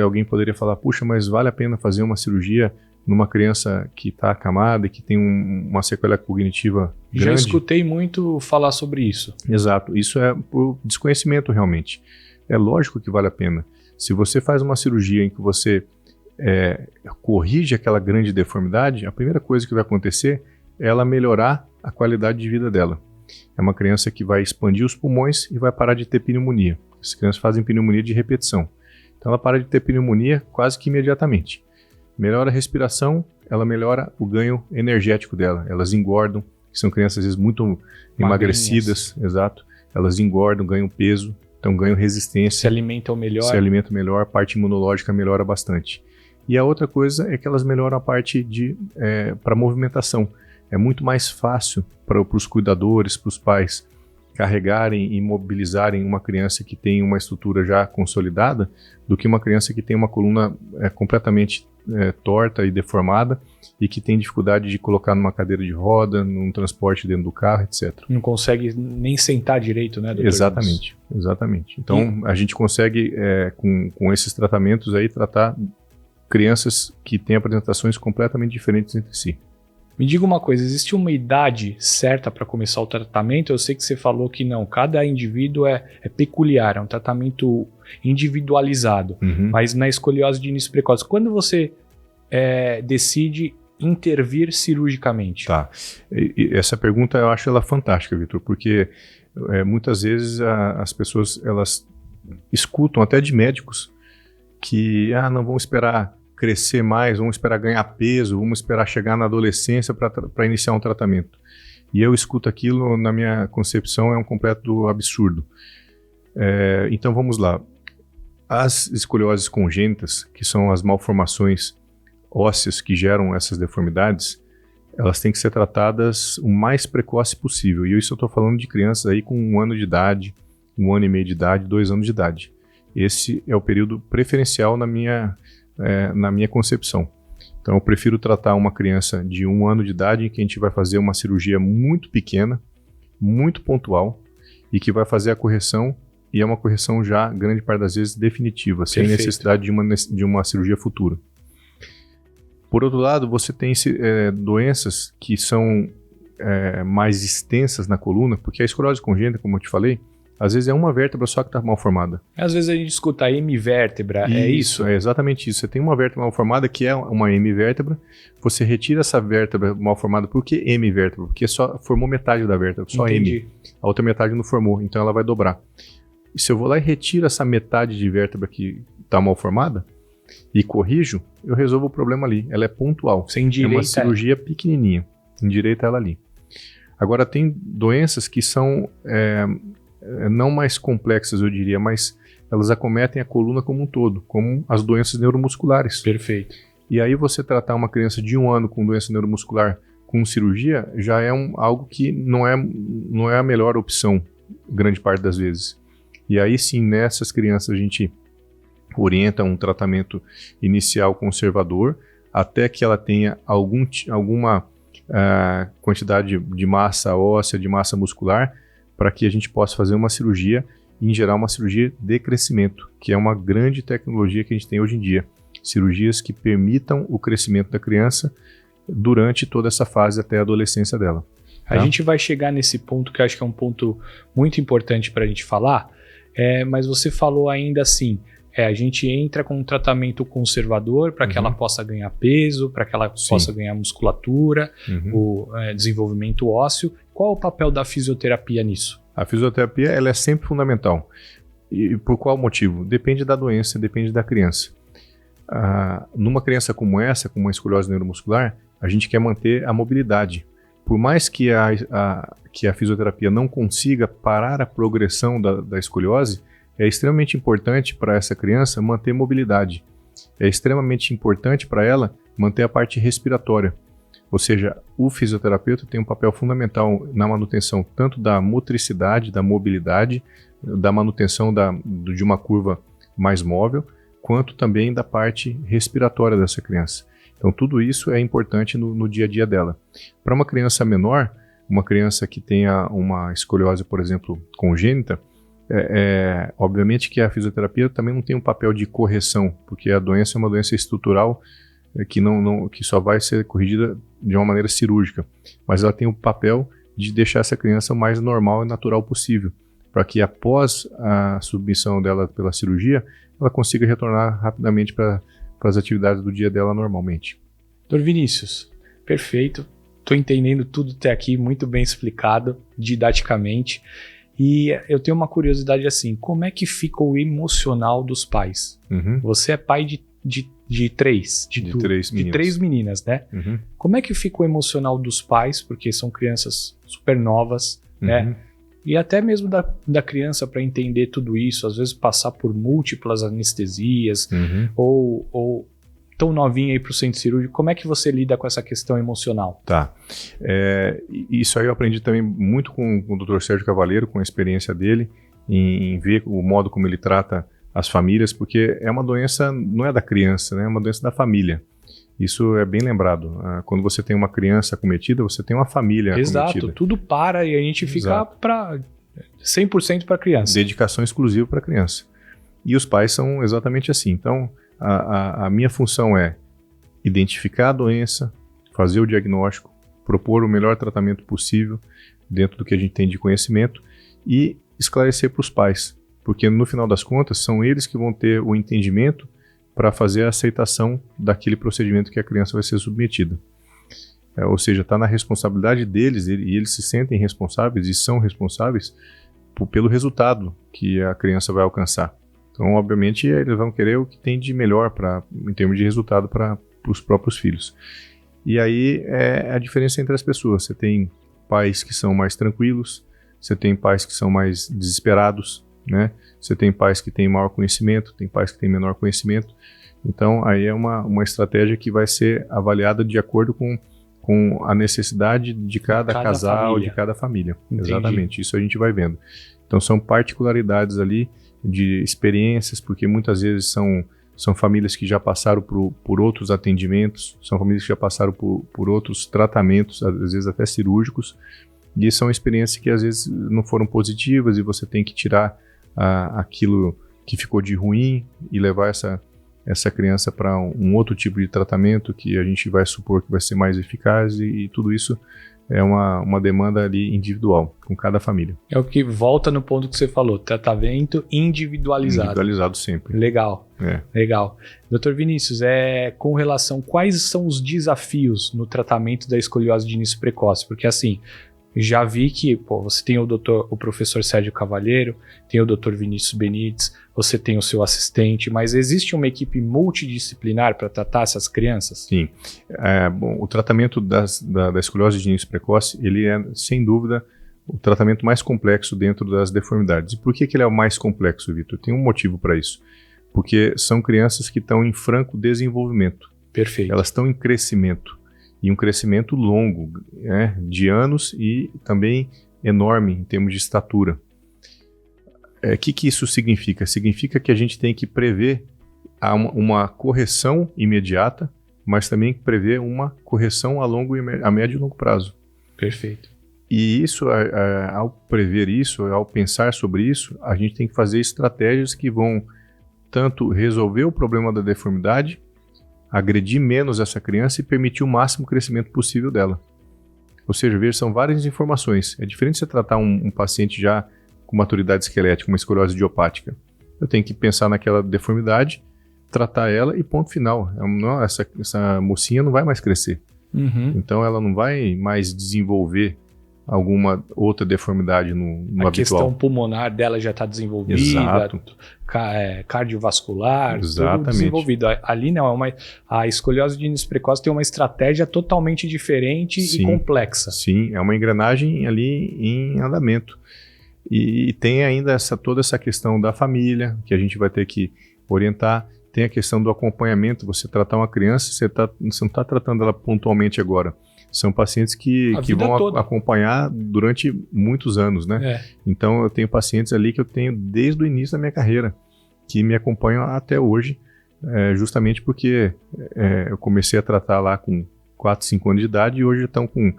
alguém poderia falar, puxa, mas vale a pena fazer uma cirurgia numa criança que está acamada e que tem uma sequela cognitiva grande? Já escutei muito falar sobre isso. Exato, isso é por desconhecimento realmente. É lógico que vale a pena. Se você faz uma cirurgia em que você corrige aquela grande deformidade, a primeira coisa que vai acontecer é ela melhorar a qualidade de vida dela. É uma criança que vai expandir os pulmões e vai parar de ter pneumonia. As crianças fazem pneumonia de repetição. Então ela para de ter pneumonia quase que imediatamente. Melhora a respiração, ela melhora o ganho energético dela. Elas engordam, são crianças às vezes muito emagrecidas, exato. Elas engordam, ganham peso, então ganham resistência. Se alimentam melhor. Se alimentam melhor, a parte imunológica melhora bastante. E a outra coisa é que elas melhoram a parte para movimentação. É muito mais fácil para os cuidadores, para os pais, carregarem e mobilizarem uma criança que tem uma estrutura já consolidada do que uma criança que tem uma coluna completamente torta e deformada e que tem dificuldade de colocar numa cadeira de roda, num transporte dentro do carro, etc. Não consegue nem sentar direito, né, doutor? Exatamente. Então, a gente consegue, com esses tratamentos aí, tratar crianças que têm apresentações completamente diferentes entre si. Me diga uma coisa, existe uma idade certa para começar o tratamento? Eu sei que você falou que não, cada indivíduo é peculiar, é um tratamento individualizado, mas na escoliose de início precoce, quando você decide intervir cirurgicamente? Tá, essa pergunta eu acho ela fantástica, Vitor, porque muitas vezes as pessoas elas escutam até de médicos que não vão esperar crescer mais, vamos esperar ganhar peso, vamos esperar chegar na adolescência para iniciar um tratamento. E eu escuto aquilo, na minha concepção, é um completo absurdo. Então vamos lá. As escolioses congênitas, que são as malformações ósseas que geram essas deformidades, elas têm que ser tratadas o mais precoce possível. E isso eu estou falando de crianças aí com 1 ano de idade, 1 ano e meio de idade, 2 anos de idade. Esse é o período preferencial na minha concepção. Então, eu prefiro tratar uma criança de 1 ano de idade em que a gente vai fazer uma cirurgia muito pequena, muito pontual, e que vai fazer a correção, e é uma correção já, grande parte das vezes, definitiva, sem necessidade de uma cirurgia futura. Por outro lado, você tem doenças que são mais extensas na coluna, porque a escoliose congênita, como eu te falei, às vezes é uma vértebra só que está mal formada. Às vezes a gente escuta a hemivértebra, é isso? É exatamente isso. Você tem uma vértebra mal formada que é uma hemivértebra, você retira essa vértebra mal formada. Por que hemivértebra? Porque só formou metade da vértebra, só Entendi. M. A outra metade não formou, então ela vai dobrar. E se eu vou lá e retiro essa metade de vértebra que está mal formada e corrijo, eu resolvo o problema ali. Ela é pontual. Você endireita. É uma cirurgia pequenininha. Endireita ela ali. Agora, tem doenças que são não mais complexas, eu diria, mas elas acometem a coluna como um todo, como as doenças neuromusculares. Perfeito. E aí você tratar uma criança de 1 ano com doença neuromuscular com cirurgia já é algo que não é a melhor opção, grande parte das vezes. E aí sim, nessas crianças a gente orienta um tratamento inicial conservador até que ela tenha alguma quantidade de massa óssea, de massa muscular, para que a gente possa fazer uma cirurgia, e em geral uma cirurgia de crescimento, que é uma grande tecnologia que a gente tem hoje em dia. Cirurgias que permitam o crescimento da criança durante toda essa fase até a adolescência dela. A gente vai chegar nesse ponto que eu acho que é um ponto muito importante para a gente falar, mas você falou ainda assim, a gente entra com um tratamento conservador para que ela possa ganhar peso, para que ela possa ganhar musculatura, o desenvolvimento ósseo. Qual é o papel da fisioterapia nisso? A fisioterapia ela é sempre fundamental. E por qual motivo? Depende da doença, depende da criança. Numa criança como essa, com uma escoliose neuromuscular, a gente quer manter a mobilidade. Por mais que a fisioterapia não consiga parar a progressão da escoliose, é extremamente importante para essa criança manter mobilidade. É extremamente importante para ela manter a parte respiratória. Ou seja, o fisioterapeuta tem um papel fundamental na manutenção tanto da motricidade, da mobilidade, da manutenção de uma curva mais móvel, quanto também da parte respiratória dessa criança. Então tudo isso é importante no dia a dia dela. Para uma criança menor, uma criança que tenha uma escoliose, por exemplo, congênita, obviamente que a fisioterapia também não tem um papel de correção, porque a doença é uma doença estrutural que só vai ser corrigida de uma maneira cirúrgica, mas ela tem o papel de deixar essa criança o mais normal e natural possível, para que após a submissão dela pela cirurgia, ela consiga retornar rapidamente para as atividades do dia dela normalmente. Dr. Vinícius, perfeito, estou entendendo tudo até aqui, muito bem explicado, didaticamente. E eu tenho uma curiosidade assim, como é que fica o emocional dos pais? Você é pai de três meninas, né? Como é que fica o emocional dos pais? Porque são crianças super novas, né? E até mesmo da criança para entender tudo isso, às vezes passar por múltiplas anestesias, ou tão novinha aí para o centro cirúrgico, como é que você lida com essa questão emocional? Tá. Isso aí eu aprendi também muito com o Dr. Sérgio Cavaleiro, com a experiência dele, em ver o modo como ele trata as famílias, porque é uma doença, não é da criança, né? É uma doença da família. Isso é bem lembrado. Quando você tem uma criança acometida, você tem uma família acometida. Exato, tudo para e a gente fica para 100% para a criança. Dedicação exclusiva para a criança. E os pais são exatamente assim. Então, a minha função é identificar a doença, fazer o diagnóstico, propor o melhor tratamento possível dentro do que a gente tem de conhecimento e esclarecer para os pais, porque no final das contas são eles que vão ter o entendimento para fazer a aceitação daquele procedimento que a criança vai ser submetida. Ou seja, está na responsabilidade deles, e eles se sentem responsáveis e são responsáveis pelo resultado que a criança vai alcançar. Então, obviamente, eles vão querer o que tem de melhor em termos de resultado para os próprios filhos. E aí é a diferença entre as pessoas. Você tem pais que são mais tranquilos, você tem pais que são mais desesperados, né? Você tem pais que têm maior conhecimento, tem pais que têm menor conhecimento. Então, aí é uma estratégia que vai ser avaliada de acordo com a necessidade de cada casal, família. De cada família. Entendi. Exatamente, isso a gente vai vendo. Então, são particularidades ali de experiências, porque muitas vezes são famílias que já passaram por outros atendimentos, são famílias que já passaram por outros tratamentos, às vezes até cirúrgicos, e são experiências que às vezes não foram positivas e você tem que tirar aquilo que ficou de ruim e levar essa criança para um outro tipo de tratamento que a gente vai supor que vai ser mais eficaz e tudo isso é uma demanda ali individual, com cada família. É o que volta no ponto que você falou, tratamento individualizado. Individualizado sempre. Legal, legal. Doutor Vinícius, com relação, quais são os desafios no tratamento da escoliose de início precoce? Porque assim, já vi que você tem o professor Sérgio Cavalheiro, tem o doutor Vinícius Benites, você tem o seu assistente, mas existe uma equipe multidisciplinar para tratar essas crianças? Sim. Bom, o tratamento da escoliose de início precoce, ele é, sem dúvida, o tratamento mais complexo dentro das deformidades. E por que ele é o mais complexo, Vitor? Tem um motivo para isso. Porque são crianças que estão em franco desenvolvimento. Perfeito. Elas estão em crescimento. E um crescimento longo, de anos e também enorme em termos de estatura. O que isso significa? Significa que a gente tem que prever uma correção imediata, mas também prever uma correção a médio e longo prazo. Perfeito. E isso, ao prever isso, ao pensar sobre isso, a gente tem que fazer estratégias que vão tanto resolver o problema da deformidade, agredir menos essa criança e permitir o máximo crescimento possível dela. Ou seja, veja, são várias informações. É diferente você tratar um paciente já com maturidade esquelética, uma escoliose idiopática. Eu tenho que pensar naquela deformidade, tratar ela e ponto final. Essa mocinha não vai mais crescer. Uhum. Então ela não vai mais desenvolver alguma outra deformidade no habitual. A questão pulmonar dela já está desenvolvida. Exato. Cardiovascular, exatamente, tudo desenvolvido. Ali não, a escoliose de início precoce tem uma estratégia totalmente diferente e complexa. Sim, é uma engrenagem ali em andamento. E tem ainda toda essa questão da família, que a gente vai ter que orientar. Tem a questão do acompanhamento. Você tratar uma criança, você não está tratando ela pontualmente agora. São pacientes que vão acompanhar durante muitos anos, né? Então, eu tenho pacientes ali que eu tenho desde o início da minha carreira, que me acompanham até hoje, justamente porque eu comecei a tratar lá com 4, 5 anos de idade e hoje estão com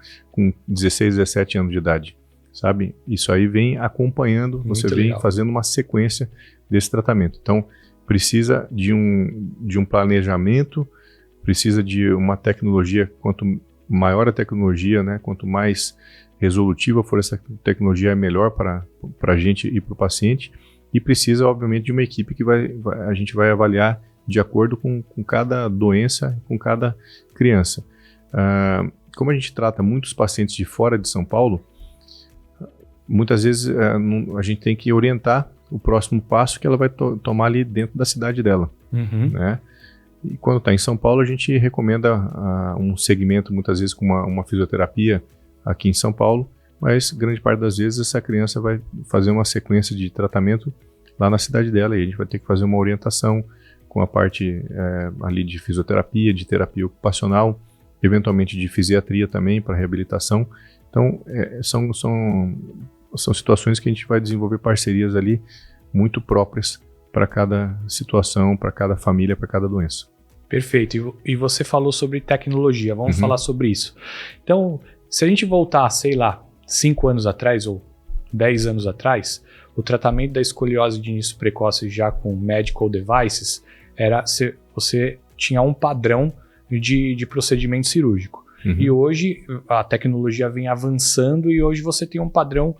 16, 17 anos de idade, sabe? Isso aí vem acompanhando, você vem fazendo uma sequência desse tratamento. Então, precisa de um planejamento, precisa de uma tecnologia, quanto maior a tecnologia, né, quanto mais resolutiva for essa tecnologia, é melhor para a gente e para o paciente, e precisa, obviamente, de uma equipe que a gente vai avaliar de acordo com cada doença, com cada criança. Como a gente trata muitos pacientes de fora de São Paulo, muitas vezes a gente tem que orientar o próximo passo que ela vai tomar ali dentro da cidade dela, né? E quando está em São Paulo, a gente recomenda um segmento, muitas vezes, com uma fisioterapia aqui em São Paulo, mas grande parte das vezes essa criança vai fazer uma sequência de tratamento lá na cidade dela e a gente vai ter que fazer uma orientação com a parte ali de fisioterapia, de terapia ocupacional, eventualmente de fisiatria também para reabilitação. Então, são situações que a gente vai desenvolver parcerias ali muito próprias para cada situação, para cada família, para cada doença. Perfeito. E você falou sobre tecnologia, vamos falar sobre isso. Então, se a gente voltar, sei lá, 5 anos atrás ou 10 anos atrás, o tratamento da escoliose de início precoce já com medical devices, você tinha um padrão de procedimento cirúrgico. E hoje a tecnologia vem avançando e hoje você tem um padrão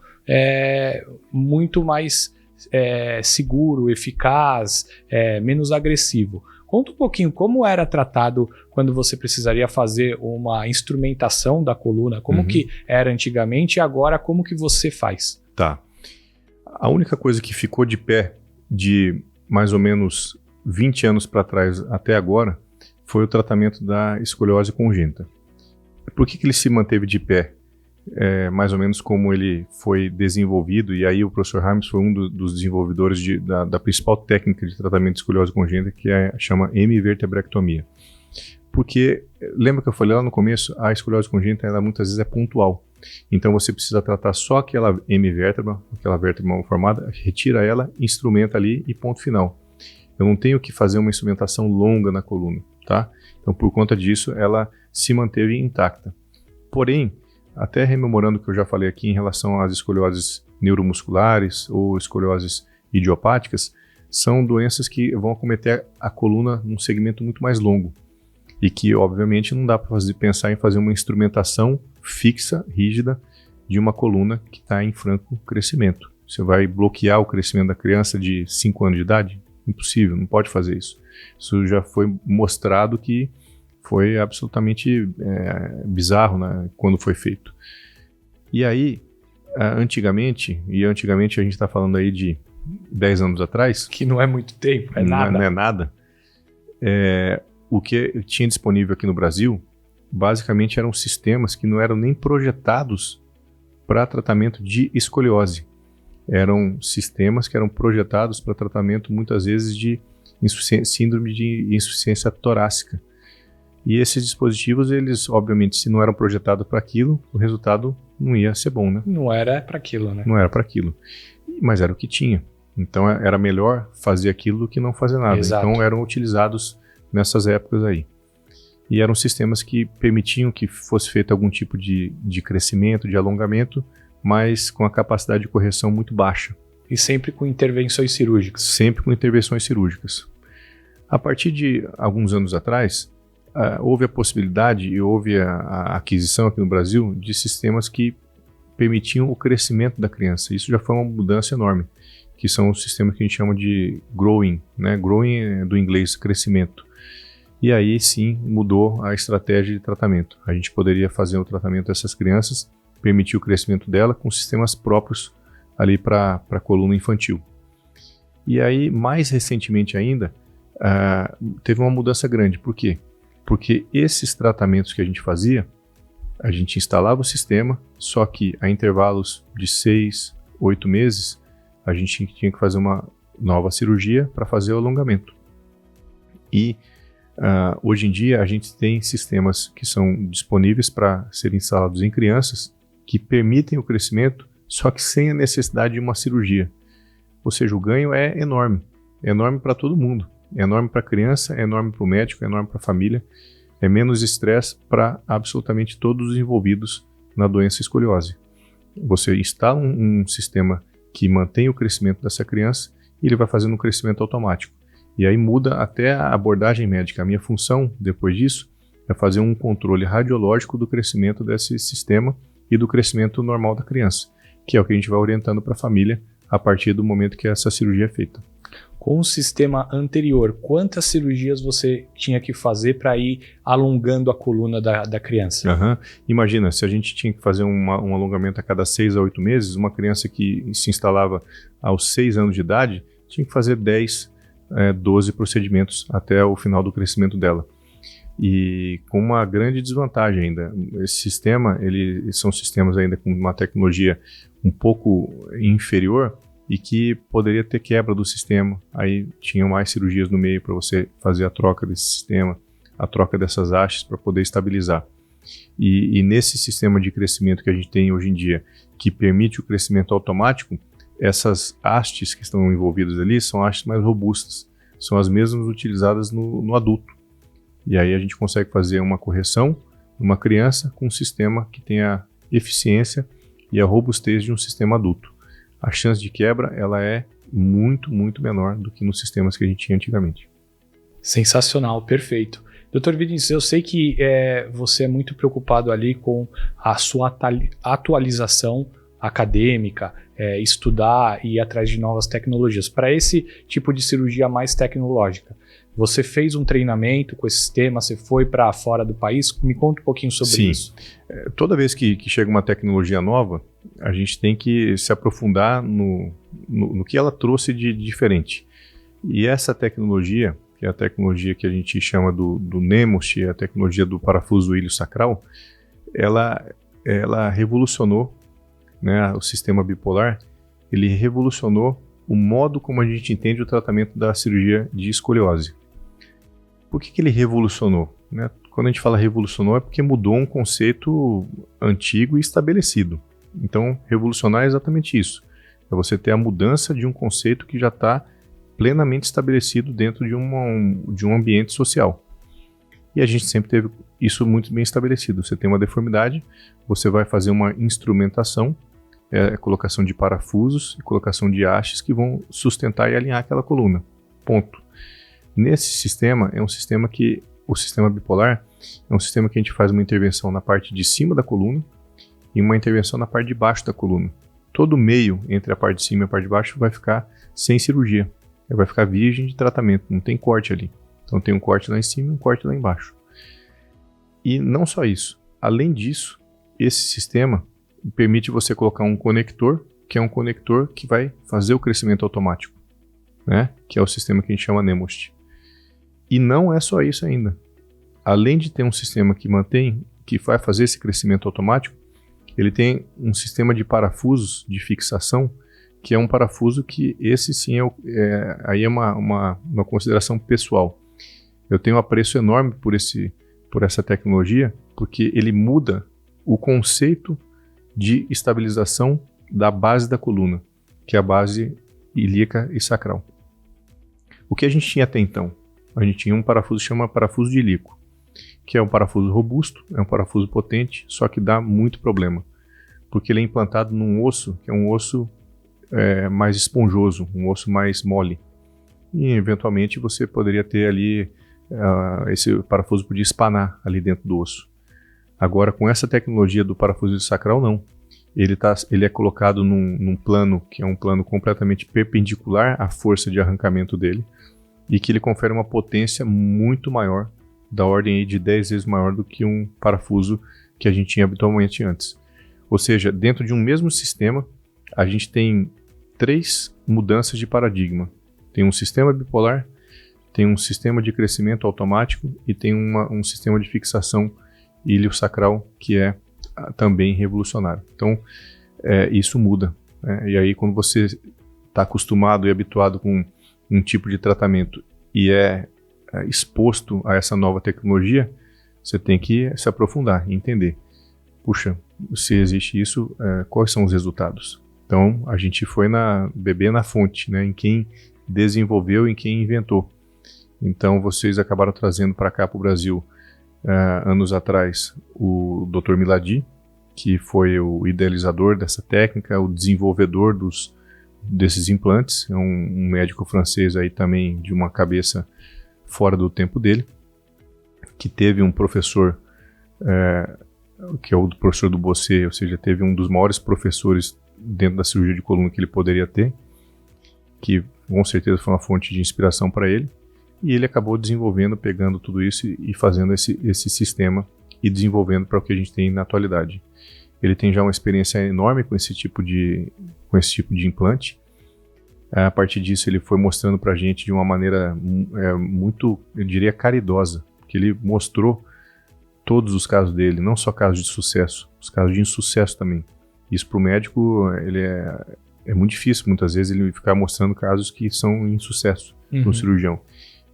muito mais seguro, eficaz, menos agressivo. Conta um pouquinho como era tratado quando você precisaria fazer uma instrumentação da coluna, como que era antigamente e agora como que você faz? Tá. A única coisa que ficou de pé de mais ou menos 20 anos para trás até agora foi o tratamento da escoliose congênita. Por que ele se manteve de pé? Mais ou menos como ele foi desenvolvido, e aí o professor Harms foi um dos desenvolvedores da principal técnica de tratamento de escoliose congênita, que chama hemivertebrectomia. Porque, lembra que eu falei lá no começo, a escoliose congênita ela muitas vezes é pontual. Então você precisa tratar só aquela hemivértebra, aquela vértebra mal formada, retira ela, instrumenta ali e ponto final. eu não tenho que fazer uma instrumentação longa na coluna, tá? Então, por conta disso, ela se manteve intacta. Porém, até rememorando o que eu já falei aqui em relação às escolioses neuromusculares ou escolioses idiopáticas, são doenças que vão acometer a coluna num segmento muito mais longo e que, obviamente, não dá para pensar em fazer uma instrumentação fixa, rígida, de uma coluna que está em franco crescimento. Você vai bloquear o crescimento da criança de 5 anos de idade? Impossível, não pode fazer isso. Isso já foi mostrado que foi absolutamente bizarro, né, quando foi feito. E aí, antigamente a gente está falando aí de 10 anos atrás... Que não é muito tempo, é nada. Não é nada. O que tinha disponível aqui no Brasil, basicamente eram sistemas que não eram nem projetados para tratamento de escoliose. Eram sistemas que eram projetados para tratamento, muitas vezes, de síndrome de insuficiência torácica. E esses dispositivos, eles, obviamente, se não eram projetados para aquilo, o resultado não ia ser bom, né? Não era para aquilo, né? Não era para aquilo. Mas era o que tinha. Então, era melhor fazer aquilo do que não fazer nada. Exato. Então, eram utilizados nessas épocas aí. E eram sistemas que permitiam que fosse feito algum tipo de crescimento, de alongamento, mas com a capacidade de correção muito baixa. E sempre com intervenções cirúrgicas. Sempre com intervenções cirúrgicas. A partir de alguns anos atrás, houve a possibilidade e houve a aquisição aqui no Brasil de sistemas que permitiam o crescimento da criança. Isso já foi uma mudança enorme, que são os sistemas que a gente chama de growing, né? Growing é do inglês crescimento. E aí sim mudou a estratégia de tratamento. A gente poderia fazer o tratamento dessas crianças, permitir o crescimento dela com sistemas próprios ali para a coluna infantil. E aí, mais recentemente ainda, teve uma mudança grande. Por quê? Porque esses tratamentos que a gente fazia, a gente instalava o sistema, só que a intervalos de 6, 8 meses, a gente tinha que fazer uma nova cirurgia para fazer o alongamento. E hoje em dia a gente tem sistemas que são disponíveis para serem instalados em crianças que permitem o crescimento, só que sem a necessidade de uma cirurgia. Ou seja, o ganho é enorme para todo mundo. É enorme para a criança, é enorme para o médico, é enorme para a família, é menos estresse para absolutamente todos os envolvidos na doença escoliose. Você instala um sistema que mantém o crescimento dessa criança e ele vai fazendo um crescimento automático. E aí muda até a abordagem médica. A minha função, depois disso, é fazer um controle radiológico do crescimento desse sistema e do crescimento normal da criança, que é o que a gente vai orientando para a família a partir do momento que essa cirurgia é feita. Com o sistema anterior, quantas cirurgias você tinha que fazer para ir alongando a coluna da criança? Imagina, se a gente tinha que fazer um alongamento a cada 6 a 8 meses, uma criança que se instalava aos 6 anos de idade, tinha que fazer 10, 12 procedimentos até o final do crescimento dela. E com uma grande desvantagem ainda. Esse sistema, são sistemas ainda com uma tecnologia um pouco inferior, e que poderia ter quebra do sistema. Aí tinham mais cirurgias no meio para você fazer a troca desse sistema, a troca dessas hastes para poder estabilizar. E nesse sistema de crescimento que a gente tem hoje em dia, que permite o crescimento automático, essas hastes que estão envolvidas ali são hastes mais robustas, são as mesmas utilizadas no adulto. E aí a gente consegue fazer uma correção numa criança com um sistema que tenha a eficiência e a robustez de um sistema adulto. A chance de quebra ela é muito, muito menor do que nos sistemas que a gente tinha antigamente. Sensacional, perfeito. Dr. Vinícius, eu sei que você é muito preocupado ali com a sua atualização acadêmica, estudar e ir atrás de novas tecnologias. Para esse tipo de cirurgia mais tecnológica, você fez um treinamento com esse sistema, você foi para fora do país? Me conta um pouquinho sobre isso. Toda vez que chega uma tecnologia nova, a gente tem que se aprofundar no que ela trouxe de diferente. E essa tecnologia, que é a tecnologia que a gente chama do NEMOSH, a tecnologia do parafuso ilio-sacral, ela revolucionou, né, o sistema bipolar. Ele revolucionou o modo como a gente entende o tratamento da cirurgia de escoliose. Por que ele revolucionou? Né? Quando a gente fala revolucionou é porque mudou um conceito antigo e estabelecido. Então, revolucionar é exatamente isso. É você ter a mudança de um conceito que já está plenamente estabelecido dentro de um ambiente social. E a gente sempre teve isso muito bem estabelecido. Você tem uma deformidade, você vai fazer uma instrumentação, colocação de parafusos e colocação de hastes que vão sustentar e alinhar aquela coluna. Ponto. Nesse sistema, o sistema bipolar é um sistema que a gente faz uma intervenção na parte de cima da coluna e uma intervenção na parte de baixo da coluna. Todo o meio entre a parte de cima e a parte de baixo vai ficar sem cirurgia. Vai ficar virgem de tratamento, não tem corte ali. Então tem um corte lá em cima e um corte lá embaixo. E não só isso. Além disso, esse sistema permite você colocar um conector, que é um conector que vai fazer o crescimento automático, né? Que é o sistema que a gente chama Nemost. E não é só isso ainda. Além de ter um sistema que vai fazer esse crescimento automático, ele tem um sistema de parafusos de fixação, que é um parafuso que esse sim aí é uma consideração pessoal. Eu tenho um apreço enorme por essa tecnologia, porque ele muda o conceito de estabilização da base da coluna, que é a base ilíaca e sacral. O que a gente tinha até então? A gente tinha um parafuso que chama parafuso de ilíaco, que é um parafuso robusto, é um parafuso potente, só que dá muito problema, porque ele é implantado num osso, que é um osso mais esponjoso, um osso mais mole. E eventualmente você poderia ter ali, esse parafuso podia espanar ali dentro do osso. Agora, com essa tecnologia do parafuso sacral, não. Ele é colocado num plano que é um plano completamente perpendicular à força de arrancamento dele e que ele confere uma potência muito maior, da ordem aí de 10 vezes maior do que um parafuso que a gente tinha habitualmente antes. Ou seja, dentro de um mesmo sistema, a gente tem 3 mudanças de paradigma. Tem um sistema bipolar, tem um sistema de crescimento automático e tem um sistema de fixação ilio-sacral que é também revolucionário. Então, isso muda. E aí, quando você está acostumado e habituado com um tipo de tratamento e é exposto a essa nova tecnologia, você tem que se aprofundar e entender. Puxa, se existe isso, quais são os resultados? Então, a gente foi beber na fonte, né, em quem desenvolveu, em quem inventou. Então, vocês acabaram trazendo para cá, para o Brasil, anos atrás, o Dr. Milady, que foi o idealizador dessa técnica, o desenvolvedor desses implantes. É um médico francês aí também de uma cabeça fora do tempo dele, que teve um professor, que é o professor do Bossé, ou seja, teve um dos maiores professores dentro da cirurgia de coluna que ele poderia ter, que com certeza foi uma fonte de inspiração para ele, e ele acabou desenvolvendo, pegando tudo isso e fazendo esse sistema e desenvolvendo para o que a gente tem na atualidade. Ele tem já uma experiência enorme com esse tipo de implante. A partir disso, ele foi mostrando para a gente de uma maneira muito, eu diria, caridosa, que ele mostrou todos os casos dele, não só casos de sucesso, os casos de insucesso também. Isso para o médico é muito difícil, muitas vezes, ele ficar mostrando casos que são insucesso no cirurgião.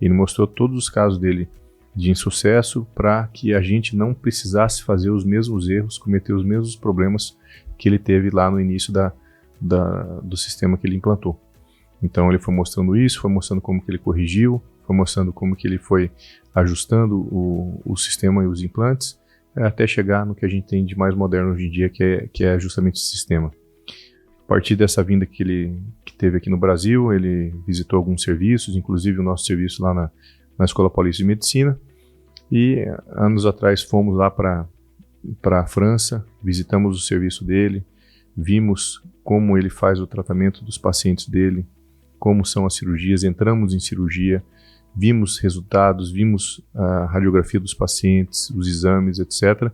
Ele mostrou todos os casos dele de insucesso para que a gente não precisasse fazer os mesmos erros, cometer os mesmos problemas que ele teve lá no início do sistema que ele implantou. Então ele foi mostrando isso, foi mostrando como que ele corrigiu, foi mostrando como que ele foi ajustando o sistema e os implantes, até chegar no que a gente tem de mais moderno hoje em dia, que é justamente esse sistema. A partir dessa vinda que teve aqui no Brasil, ele visitou alguns serviços, inclusive o nosso serviço lá na Escola Paulista de Medicina, e anos atrás fomos lá para a França, visitamos o serviço dele, vimos como ele faz o tratamento dos pacientes dele, como são as cirurgias, entramos em cirurgia, vimos resultados, vimos a radiografia dos pacientes, os exames, etc.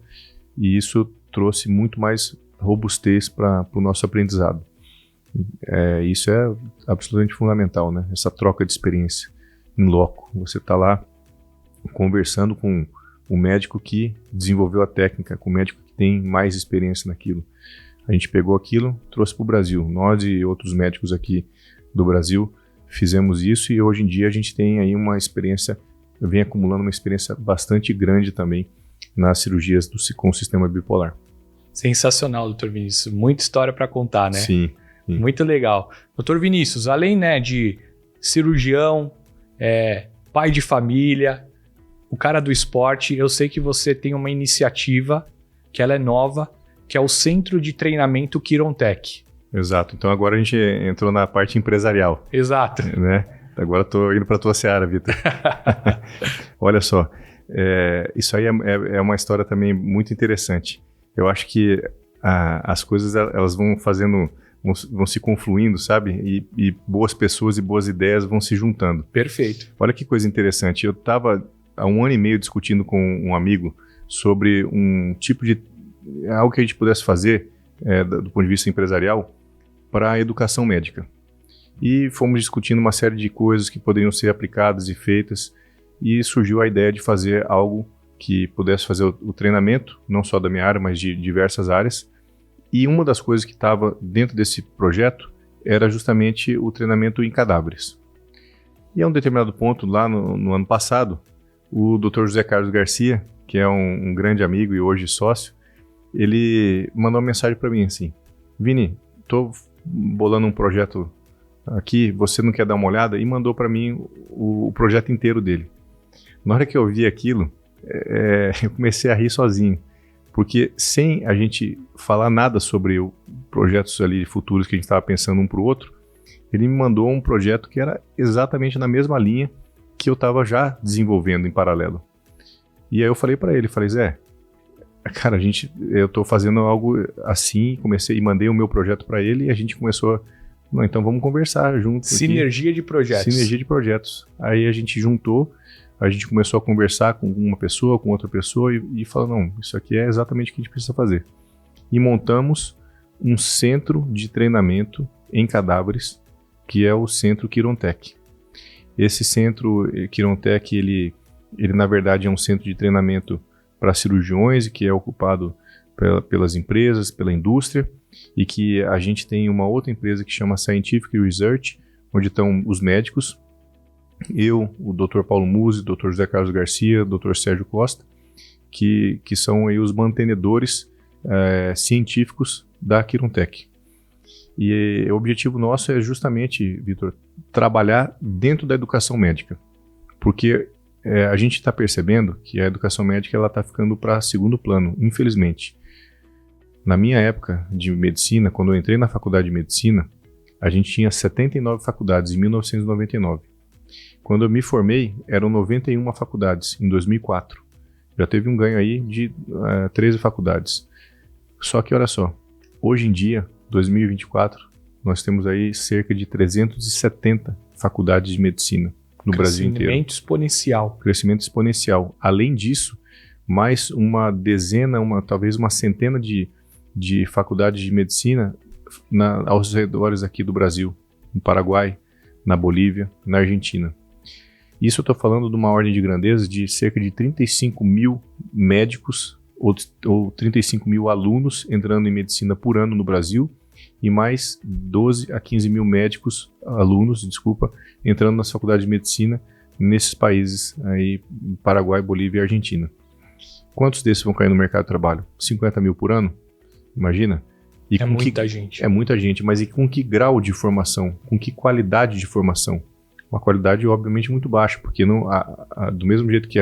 E isso trouxe muito mais robustez para o nosso aprendizado. Isso é absolutamente fundamental, né? Essa troca de experiência em loco. Você está lá conversando com o médico que desenvolveu a técnica, com o médico que tem mais experiência naquilo. A gente pegou aquilo, trouxe para o Brasil. Nós e outros médicos aqui do Brasil fizemos isso e hoje em dia a gente tem aí uma experiência, vem acumulando uma experiência bastante grande também nas cirurgias com o sistema bipolar. Sensacional, Dr. Vinícius. Muita história para contar, né? Sim. Muito legal. Dr. Vinícius, além, né, de cirurgião, pai de família, o cara do esporte, eu sei que você tem uma iniciativa que ela é nova, que é o Centro de Treinamento Quirontech. Exato. Então agora a gente entrou na parte empresarial. Exato. Né? Agora estou indo para a tua seara, Vitor. Olha só, isso aí é uma história também muito interessante. Eu acho que as coisas elas vão se confluindo, sabe? E boas pessoas e boas ideias vão se juntando. Perfeito. Olha que coisa interessante. Eu estava há 1 ano e meio discutindo com um amigo sobre um tipo de algo que a gente pudesse fazer do ponto de vista empresarial para a educação médica. E fomos discutindo uma série de coisas que poderiam ser aplicadas e feitas, e surgiu a ideia de fazer algo que pudesse fazer o treinamento, não só da minha área, mas de diversas áreas. E uma das coisas que estava dentro desse projeto era justamente o treinamento em cadáveres. E a um determinado ponto, lá no ano passado, o Dr. José Carlos Garcia, que é um grande amigo e hoje sócio, ele mandou uma mensagem para mim assim: Vini, estou bolando um projeto aqui, você não quer dar uma olhada? E mandou para mim o projeto inteiro dele. Na hora que eu vi aquilo, eu comecei a rir sozinho, porque sem a gente falar nada sobre projetos ali futuros que a gente estava pensando um para o outro, ele me mandou um projeto que era exatamente na mesma linha que eu estava já desenvolvendo em paralelo. E aí eu falei para ele, Zé, cara, eu estou fazendo algo assim, comecei e mandei o meu projeto para ele e a gente começou não, então vamos conversar junto. Sinergia de projetos. Sinergia de projetos. Aí a gente juntou, a gente começou a conversar com uma pessoa, com outra pessoa e falou, não, isso aqui é exatamente o que a gente precisa fazer. E montamos um centro de treinamento em cadáveres, que é o Centro Quirontech. Esse Centro Quirontech, ele na verdade é um centro de treinamento para cirurgiões, que é ocupado pelas empresas, pela indústria, e que a gente tem uma outra empresa que chama Scientific Research, onde estão os médicos, eu, o Dr. Paulo Musi, o Dr. José Carlos Garcia, o Dr. Sérgio Costa, que são aí os mantenedores científicos da Quirontech. E o objetivo nosso é justamente, Vitor, trabalhar dentro da educação médica, porque a gente está percebendo que a educação médica está ficando para segundo plano, infelizmente. Na minha época de medicina, quando eu entrei na faculdade de medicina, a gente tinha 79 faculdades em 1999. Quando eu me formei, eram 91 faculdades em 2004. Já teve um ganho aí de 13 faculdades. Só que olha só, hoje em dia, 2024, nós temos aí cerca de 370 faculdades de medicina no Brasil inteiro. Crescimento exponencial. Crescimento exponencial. Além disso, mais uma dezena, talvez uma centena de faculdades de medicina aos redores aqui do Brasil, no Paraguai, na Bolívia, na Argentina. Isso eu estou falando de uma ordem de grandeza de cerca de 35 mil médicos ou 35 mil alunos entrando em medicina por ano no Brasil e mais 12 a 15 mil alunos, entrando nas faculdades de medicina nesses países aí, Paraguai, Bolívia e Argentina. Quantos desses vão cair no mercado de trabalho? 50 mil por ano? Imagina? É muita gente. É muita gente, mas e com que grau de formação? Com que qualidade de formação? Uma qualidade, obviamente, muito baixa, porque do mesmo jeito que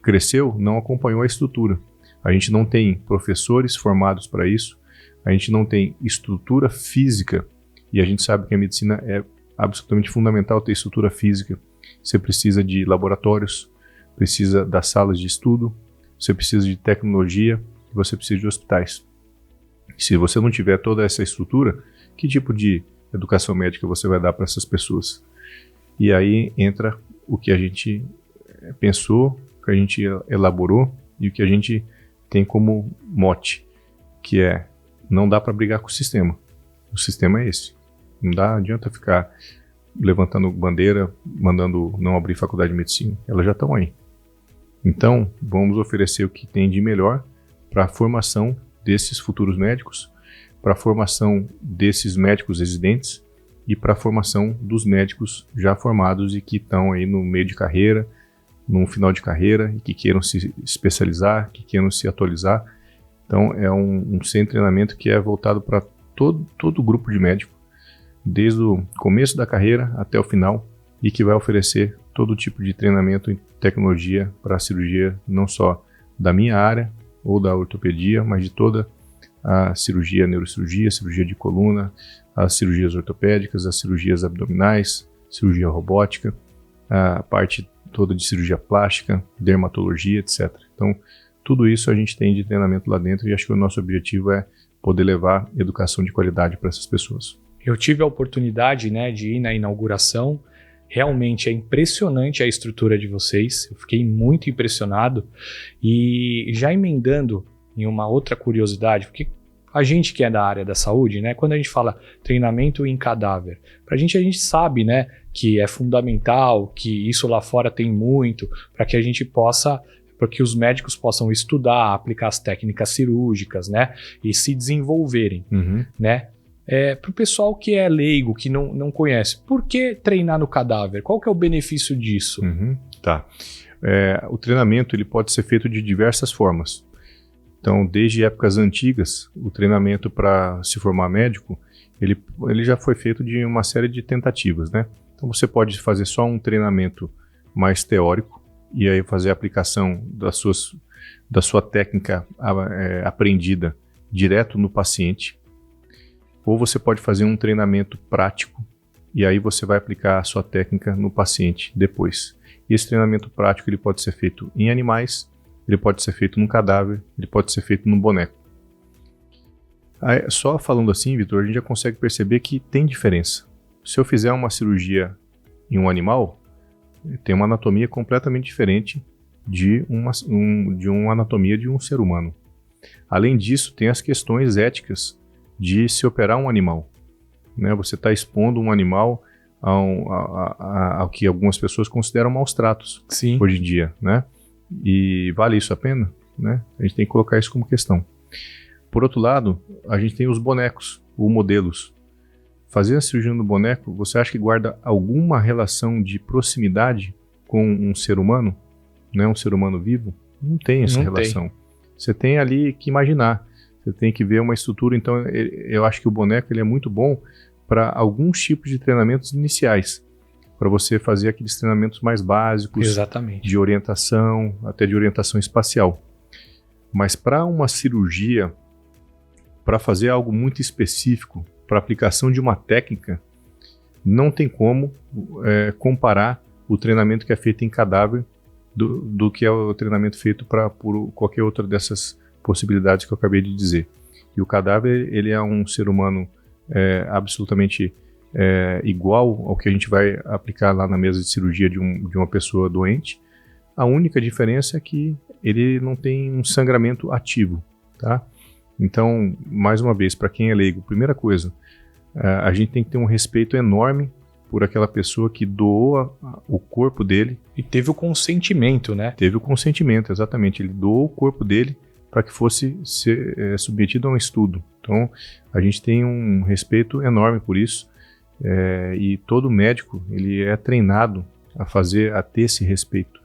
cresceu, não acompanhou a estrutura. A gente não tem professores formados para isso, a gente não tem estrutura física, e a gente sabe que a medicina é absolutamente fundamental ter estrutura física. Você precisa de laboratórios, precisa das salas de estudo, você precisa de tecnologia, você precisa de hospitais. Se você não tiver toda essa estrutura, que tipo de educação médica você vai dar para essas pessoas? E aí entra o que a gente pensou, o que a gente elaborou e o que a gente tem como mote, que é: não dá para brigar com o sistema. O sistema é esse. Não adianta ficar levantando bandeira, mandando não abrir faculdade de medicina. Elas já estão aí. Então, vamos oferecer o que tem de melhor para a formação desses futuros médicos, para a formação desses médicos residentes e para a formação dos médicos já formados e que estão aí no meio de carreira, no final de carreira e que queiram se especializar, que queiram se atualizar. Então, é um centro de treinamento que é voltado para todo o grupo de médico, desde o começo da carreira até o final, e que vai oferecer todo tipo de treinamento em tecnologia para a cirurgia, não só da minha área ou da ortopedia, mas de toda a cirurgia, neurocirurgia, cirurgia de coluna, as cirurgias ortopédicas, as cirurgias abdominais, cirurgia robótica, a parte toda de cirurgia plástica, dermatologia, etc. Então, tudo isso a gente tem de treinamento lá dentro e acho que o nosso objetivo é poder levar educação de qualidade para essas pessoas. Eu tive a oportunidade, né, de ir na inauguração. Realmente é impressionante a estrutura de vocês. Eu fiquei muito impressionado. E já emendando em uma outra curiosidade, porque a gente que é da área da saúde, né, quando a gente fala treinamento em cadáver, a gente sabe, né, que é fundamental, que isso lá fora tem muito, para que a gente possa, para que os médicos possam estudar, aplicar as técnicas cirúrgicas, né, e se desenvolverem, né. Para o pessoal que é leigo, que não conhece, por que treinar no cadáver? Qual que é o benefício disso? Tá. O treinamento ele pode ser feito de diversas formas. Então, desde épocas antigas, o treinamento para se formar médico, ele já foi feito de uma série de tentativas, né? Então, você pode fazer só um treinamento mais teórico e aí fazer a aplicação da sua técnica aprendida direto no paciente. Ou você pode fazer um treinamento prático e aí você vai aplicar a sua técnica no paciente depois. E esse treinamento prático ele pode ser feito em animais, ele pode ser feito num cadáver, ele pode ser feito num boneco. Aí, só falando assim, Vitor, a gente já consegue perceber que tem diferença. Se eu fizer uma cirurgia em um animal, tem uma anatomia completamente diferente de uma anatomia de um ser humano. Além disso, tem as questões éticas de se operar um animal, né? Você está expondo um animal ao que algumas pessoas consideram maus tratos. Sim. Hoje em dia, né? E vale isso a pena, né? A gente tem que colocar isso como questão. Por outro lado, a gente tem os bonecos, ou modelos. Fazer a cirurgia no boneco, você acha que guarda alguma relação de proximidade com um ser humano, né? Um ser humano vivo? Não tem essa relação. Você tem ali que imaginar. Você tem que ver uma estrutura. Então, eu acho que o boneco ele é muito bom para alguns tipos de treinamentos iniciais, para você fazer aqueles treinamentos mais básicos. Exatamente. De orientação, até de orientação espacial. Mas para uma cirurgia, para fazer algo muito específico, para aplicação de uma técnica, não tem como comparar o treinamento que é feito em cadáver do que é o treinamento feito por qualquer outra dessas possibilidades que eu acabei de dizer. E o cadáver, ele é um ser humano absolutamente igual ao que a gente vai aplicar lá na mesa de cirurgia de uma pessoa doente. A única diferença é que ele não tem um sangramento ativo, tá? Então, mais uma vez, para quem é leigo, primeira coisa, a gente tem que ter um respeito enorme por aquela pessoa que doou o corpo dele. E teve o consentimento, né? Teve o consentimento, exatamente. Ele doou o corpo dele para que fosse ser submetido a um estudo. Então, a gente tem um respeito enorme por isso, e todo médico ele é treinado a ter esse respeito.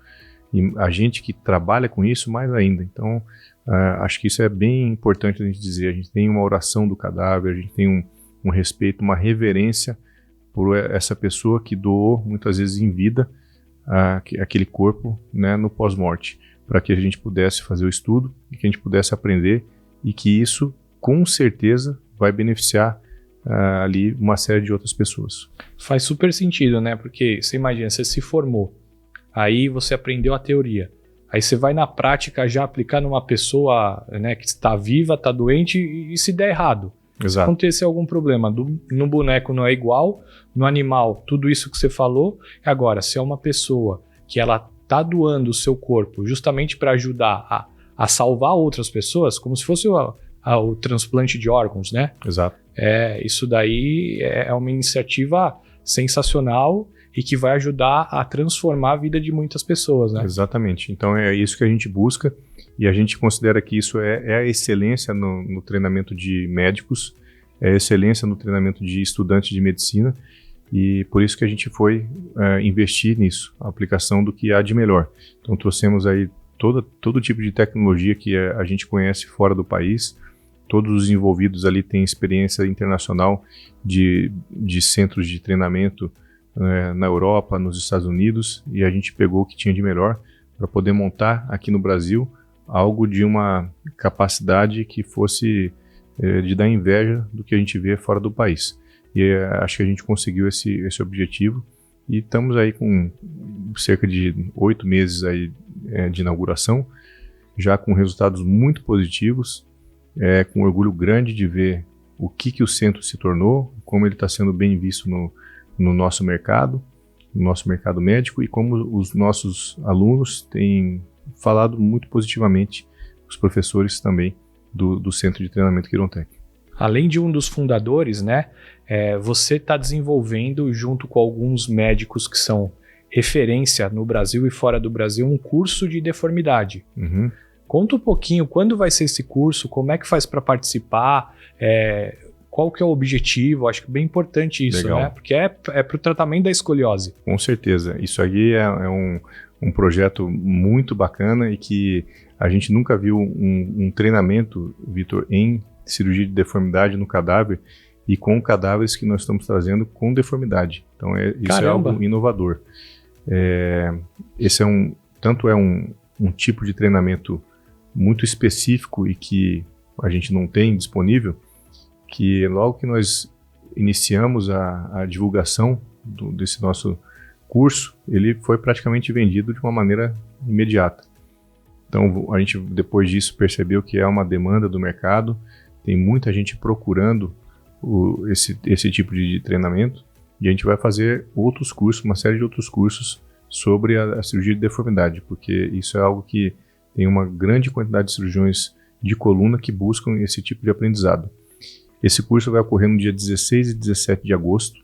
E a gente que trabalha com isso, mais ainda. Então, acho que isso é bem importante a gente dizer. A gente tem uma oração do cadáver, a gente tem um respeito, uma reverência por essa pessoa que doou, muitas vezes em vida, aquele corpo, né, no pós-morte, para que a gente pudesse fazer o estudo e que a gente pudesse aprender e que isso, com certeza, vai beneficiar ali uma série de outras pessoas. Faz super sentido, né? Porque você imagina, você se formou, aí você aprendeu a teoria, aí você vai na prática já aplicar numa pessoa, né, que está viva, está doente e se der errado. Exato. Se acontecer algum problema, no boneco não é igual, no animal, tudo isso que você falou. Agora, se é uma pessoa que ela está doando o seu corpo justamente para ajudar a salvar outras pessoas, como se fosse o transplante de órgãos, né? Exato. Isso daí é uma iniciativa sensacional e que vai ajudar a transformar a vida de muitas pessoas, né? Exatamente. Então é isso que a gente busca e a gente considera que isso é a excelência no treinamento de médicos, é a excelência no treinamento de estudantes de medicina e por isso que a gente foi investir nisso, a aplicação do que há de melhor. Então trouxemos aí todo tipo de tecnologia que a gente conhece fora do país. Todos os envolvidos ali têm experiência internacional de centros de treinamento na Europa, nos Estados Unidos, e a gente pegou o que tinha de melhor para poder montar aqui no Brasil algo de uma capacidade que fosse de dar inveja do que a gente vê fora do país. E acho que a gente conseguiu esse objetivo e estamos aí com cerca de 8 meses aí, de inauguração, já com resultados muito positivos, com orgulho grande de ver o que o centro se tornou, como ele está sendo bem visto no nosso mercado médico, e como os nossos alunos têm falado muito positivamente, os professores também do Centro de Treinamento Quirontec. Além de um dos fundadores, né, você está desenvolvendo, junto com alguns médicos que são referência no Brasil e fora do Brasil, um curso de deformidade. Uhum. Conta um pouquinho, quando vai ser esse curso, como é que faz para participar, qual que é o objetivo? Acho que é bem importante isso, Legal. né? Porque é para o tratamento da escoliose. Com certeza. Isso aqui é um projeto muito bacana e que a gente nunca viu um treinamento, Vitor, em cirurgia de deformidade no cadáver e com cadáveres que nós estamos trazendo com deformidade. Então, isso Caramba. é algo inovador. Esse é um tipo de treinamento muito específico e que a gente não tem disponível, que logo que nós iniciamos a divulgação desse nosso curso, ele foi praticamente vendido de uma maneira imediata. Então, a gente depois disso percebeu que é uma demanda do mercado, tem muita gente procurando esse tipo de treinamento, e a gente vai fazer outros cursos, uma série de outros cursos sobre a cirurgia de deformidade, porque isso é algo que tem uma grande quantidade de cirurgiões de coluna que buscam esse tipo de aprendizado. Esse curso vai ocorrer no dia 16 e 17 de agosto.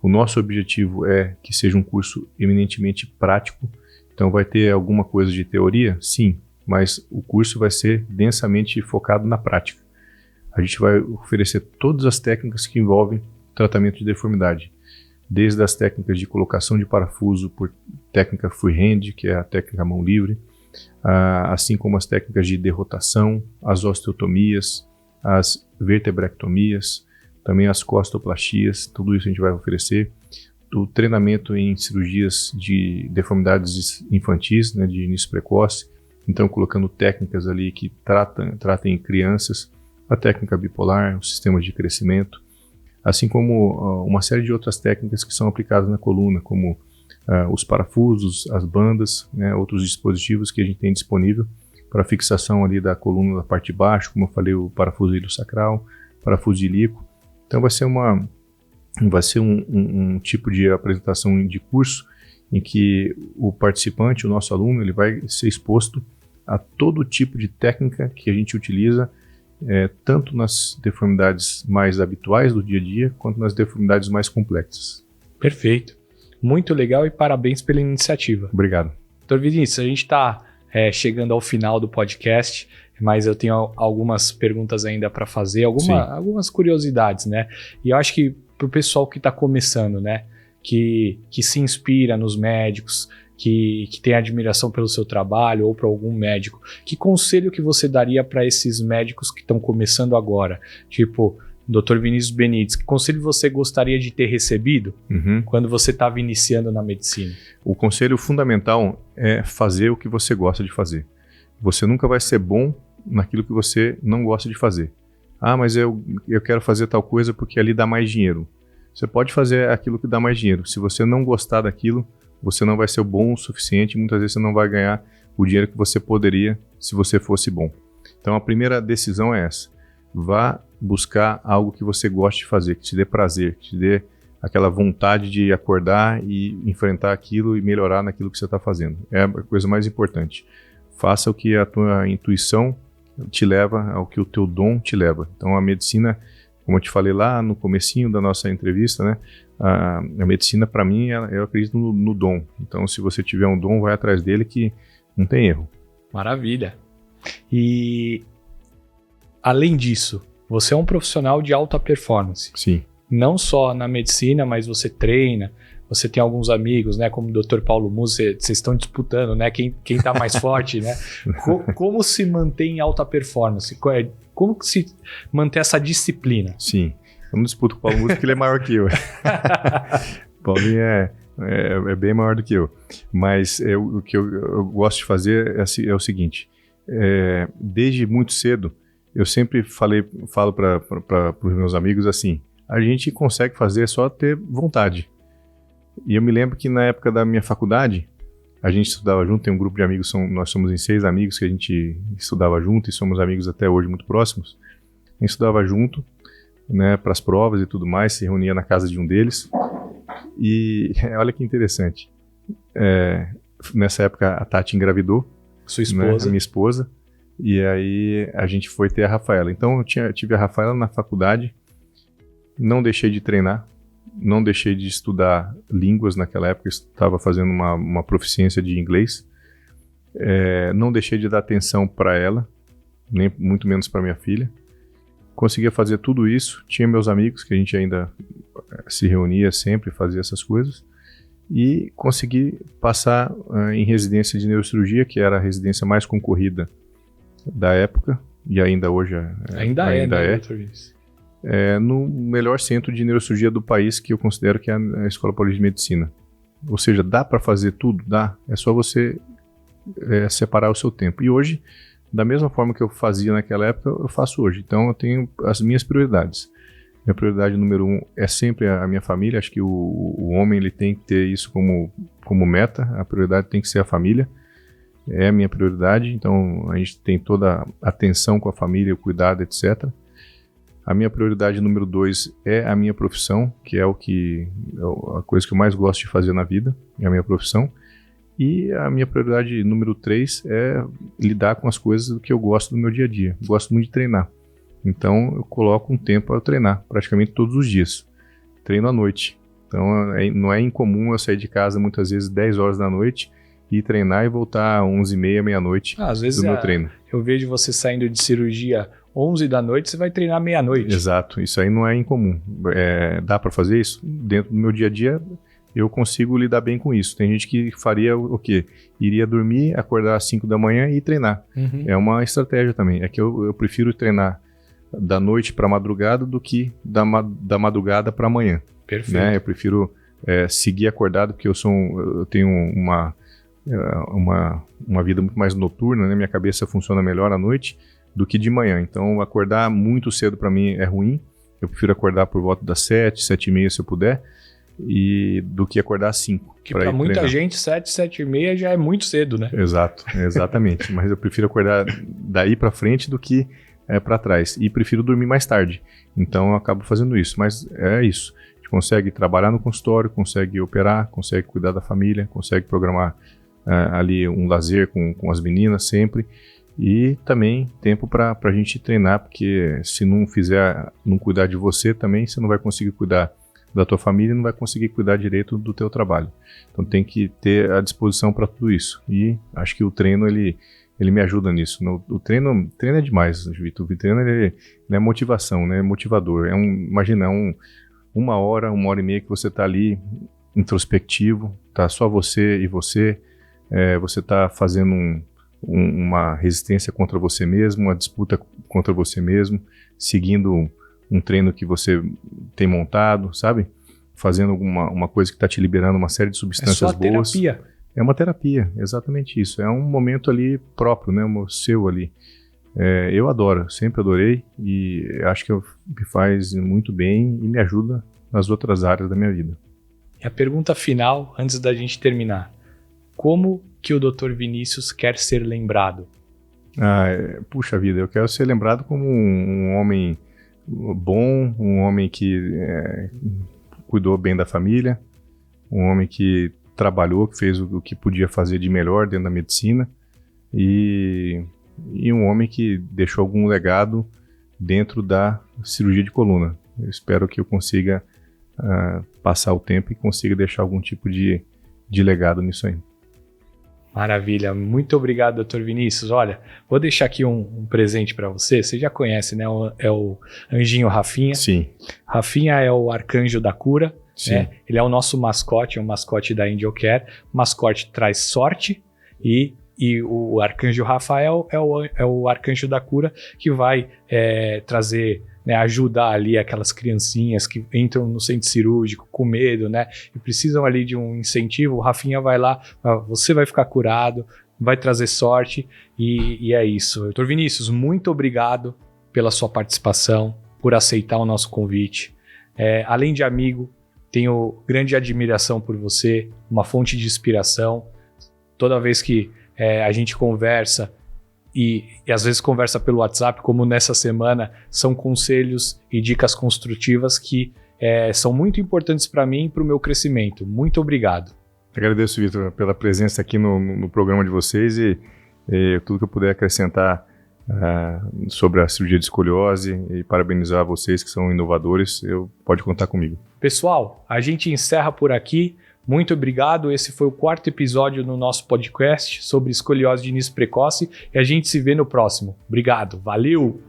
O nosso objetivo é que seja um curso eminentemente prático. Então vai ter alguma coisa de teoria? Sim, mas o curso vai ser densamente focado na prática. A gente vai oferecer todas as técnicas que envolvem tratamento de deformidade, desde as técnicas de colocação de parafuso por técnica freehand, que é a técnica mão livre, assim como as técnicas de derrotação, as osteotomias, as vertebrectomias, também as costoplastias, tudo isso a gente vai oferecer. O treinamento em cirurgias de deformidades infantis, né, de início precoce, então colocando técnicas ali que tratem crianças, a técnica bipolar, o sistema de crescimento, assim como uma série de outras técnicas que são aplicadas na coluna, como os parafusos, as bandas, né, outros dispositivos que a gente tem disponível para fixação ali da coluna da parte de baixo, como eu falei, o parafuso iliossacral, parafuso de ilico. Então vai ser um tipo de apresentação de curso em que o participante, o nosso aluno, ele vai ser exposto a todo tipo de técnica que a gente utiliza, tanto nas deformidades mais habituais do dia a dia, quanto nas deformidades mais complexas. Perfeito. Muito legal e parabéns pela iniciativa. Obrigado. Dr. Vinícius, a gente está chegando ao final do podcast, mas eu tenho algumas perguntas ainda para fazer, algumas curiosidades, né? E eu acho que para o pessoal que está começando, né, que se inspira nos médicos, que tem admiração pelo seu trabalho ou para algum médico, que conselho que você daria para esses médicos que estão começando agora? Tipo, Dr. Vinícius Benites, que conselho você gostaria de ter recebido quando você estava iniciando na medicina? O conselho fundamental é fazer o que você gosta de fazer. Você nunca vai ser bom naquilo que você não gosta de fazer. Ah, mas eu quero fazer tal coisa porque ali dá mais dinheiro. Você pode fazer aquilo que dá mais dinheiro. Se você não gostar daquilo, você não vai ser bom o suficiente e muitas vezes você não vai ganhar o dinheiro que você poderia se você fosse bom. Então a primeira decisão é essa. Vá buscar algo que você goste de fazer, que te dê prazer, que te dê aquela vontade de acordar e enfrentar aquilo e melhorar naquilo que você está fazendo. É a coisa mais importante. Faça o que a tua intuição te leva, ao que o teu dom te leva. Então a medicina, como eu te falei lá no comecinho da nossa entrevista, né, a medicina para mim, eu acredito no dom. Então se você tiver um dom, vai atrás dele que não tem erro. Maravilha. E além disso, você é um profissional de alta performance. Sim. Não só na medicina, mas você treina, você tem alguns amigos, né, como o Dr. Paulo Musi, vocês estão disputando, né, quem tá mais forte, né? Como se mantém em alta performance? Como que se mantém essa disciplina? Sim, eu não disputo com o Paulo Musi porque ele é maior que eu. Paulinho é bem maior do que eu. Mas o que eu gosto de fazer é o seguinte, desde muito cedo, eu sempre falo para os meus amigos assim, a gente consegue fazer só ter vontade. E eu me lembro que na época da minha faculdade, a gente estudava junto, tem um grupo de amigos, nós somos em 6 amigos que a gente estudava junto e somos amigos até hoje muito próximos. A gente estudava junto, né, para as provas e tudo mais, se reunia na casa de um deles. E olha que interessante, nessa época a Tati engravidou, sua esposa, né, a minha esposa, e aí a gente foi ter a Rafaela. Então eu tive a Rafaela na faculdade, não deixei de treinar, não deixei de estudar línguas naquela época, estava fazendo uma proficiência de inglês, não deixei de dar atenção para ela, nem muito menos para minha filha. Conseguia fazer tudo isso, tinha meus amigos que a gente ainda se reunia sempre, fazia essas coisas, e consegui passar em residência de neurocirurgia, que era a residência mais concorrida da época, e ainda hoje ainda é. Dr. Vinícius? No melhor centro de neurocirurgia do país, que eu considero que é a Escola Paulista de Medicina. Ou seja, dá para fazer tudo? Dá. É só você separar o seu tempo. E hoje, da mesma forma que eu fazia naquela época, eu faço hoje. Então, eu tenho as minhas prioridades. Minha prioridade número 1 é sempre a minha família. Acho que o homem ele tem que ter isso como meta. A prioridade tem que ser a família. É a minha prioridade. Então, a gente tem toda a atenção com a família, o cuidado, etc. A minha prioridade número 2 é a minha profissão, que é a coisa que eu mais gosto de fazer na vida, é a minha profissão. E a minha prioridade número 3 é lidar com as coisas que eu gosto do meu dia a dia. Gosto muito de treinar. Então eu coloco um tempo para treinar, praticamente todos os dias. Treino à noite. Então não é incomum eu sair de casa muitas vezes 10 horas da noite, ir treinar e voltar às 11h30, meia-noite às vezes do meu treino. Eu vejo você saindo de cirurgia 11 da noite, você vai treinar meia-noite. Exato, isso aí não é incomum. Dá para fazer isso? Dentro do meu dia a dia, eu consigo lidar bem com isso. Tem gente que faria o quê? Iria dormir, acordar às 5 da manhã e ir treinar. Uhum. É uma estratégia também. É que eu prefiro treinar da noite para madrugada do que da madrugada para amanhã. Perfeito. Né? Eu prefiro seguir acordado, porque eu tenho uma vida muito mais noturna, né? Minha cabeça funciona melhor à noite do que de manhã. Então, acordar muito cedo para mim é ruim. Eu prefiro acordar por volta das 7, 7h30 se eu puder, do que acordar às 5. Que para muita gente, 7, 7h30 já é muito cedo, né? Exato, exatamente. Mas eu prefiro acordar daí para frente do que para trás. E prefiro dormir mais tarde. Então, eu acabo fazendo isso. Mas é isso. A gente consegue trabalhar no consultório, consegue operar, consegue cuidar da família, consegue programar ali um lazer com as meninas sempre. E também tempo para a gente treinar, porque se não cuidar de você também, você não vai conseguir cuidar da tua família e não vai conseguir cuidar direito do teu trabalho. Então tem que ter a disposição para tudo isso. E acho que o treino, ele me ajuda nisso. O treino é demais, Vitor. O treino ele é motivação, né? É motivador. Imagina, uma hora e meia que você está ali introspectivo, tá só você e você está fazendo uma resistência contra você mesmo, uma disputa contra você mesmo, seguindo um treino que você tem montado, sabe? Fazendo uma coisa que está te liberando uma série de substâncias boas. É terapia. É uma terapia, exatamente isso. É um momento ali próprio, né? O seu ali. Eu adoro, sempre adorei e acho que me faz muito bem e me ajuda nas outras áreas da minha vida. E a pergunta final, antes da gente terminar. Como que o Dr. Vinícius quer ser lembrado? Puxa vida, eu quero ser lembrado como um homem bom, um homem que cuidou bem da família, um homem que trabalhou, que fez o que podia fazer de melhor dentro da medicina e um homem que deixou algum legado dentro da cirurgia de coluna. Eu espero que eu consiga passar o tempo e consiga deixar algum tipo de legado nisso aí. Maravilha, muito obrigado, Dr. Vinícius. Olha, vou deixar aqui um presente para você. Você já conhece, né? É o anjinho Rafinha. Sim. Rafinha é o arcanjo da cura. Sim. Né? Ele é o nosso mascote, é um mascote da Angel Care. O mascote traz sorte e o arcanjo Rafael é o arcanjo da cura que vai trazer né, ajudar ali aquelas criancinhas que entram no centro cirúrgico com medo, né, e precisam ali de um incentivo. O Rafinha vai lá, você vai ficar curado, vai trazer sorte e é isso. Doutor Vinícius, muito obrigado pela sua participação, por aceitar o nosso convite. Além de amigo, tenho grande admiração por você, uma fonte de inspiração. Toda vez que a gente conversa, e às vezes conversa pelo WhatsApp, como nessa semana, são conselhos e dicas construtivas que são muito importantes para mim e para o meu crescimento. Muito obrigado. Agradeço, Vitor, pela presença aqui no programa de vocês e tudo que eu puder acrescentar sobre a cirurgia de escoliose e parabenizar vocês que são inovadores, pode contar comigo. Pessoal, a gente encerra por aqui. Muito obrigado. Esse foi o 4º episódio no nosso podcast sobre escoliose de início precoce e a gente se vê no próximo. Obrigado. Valeu!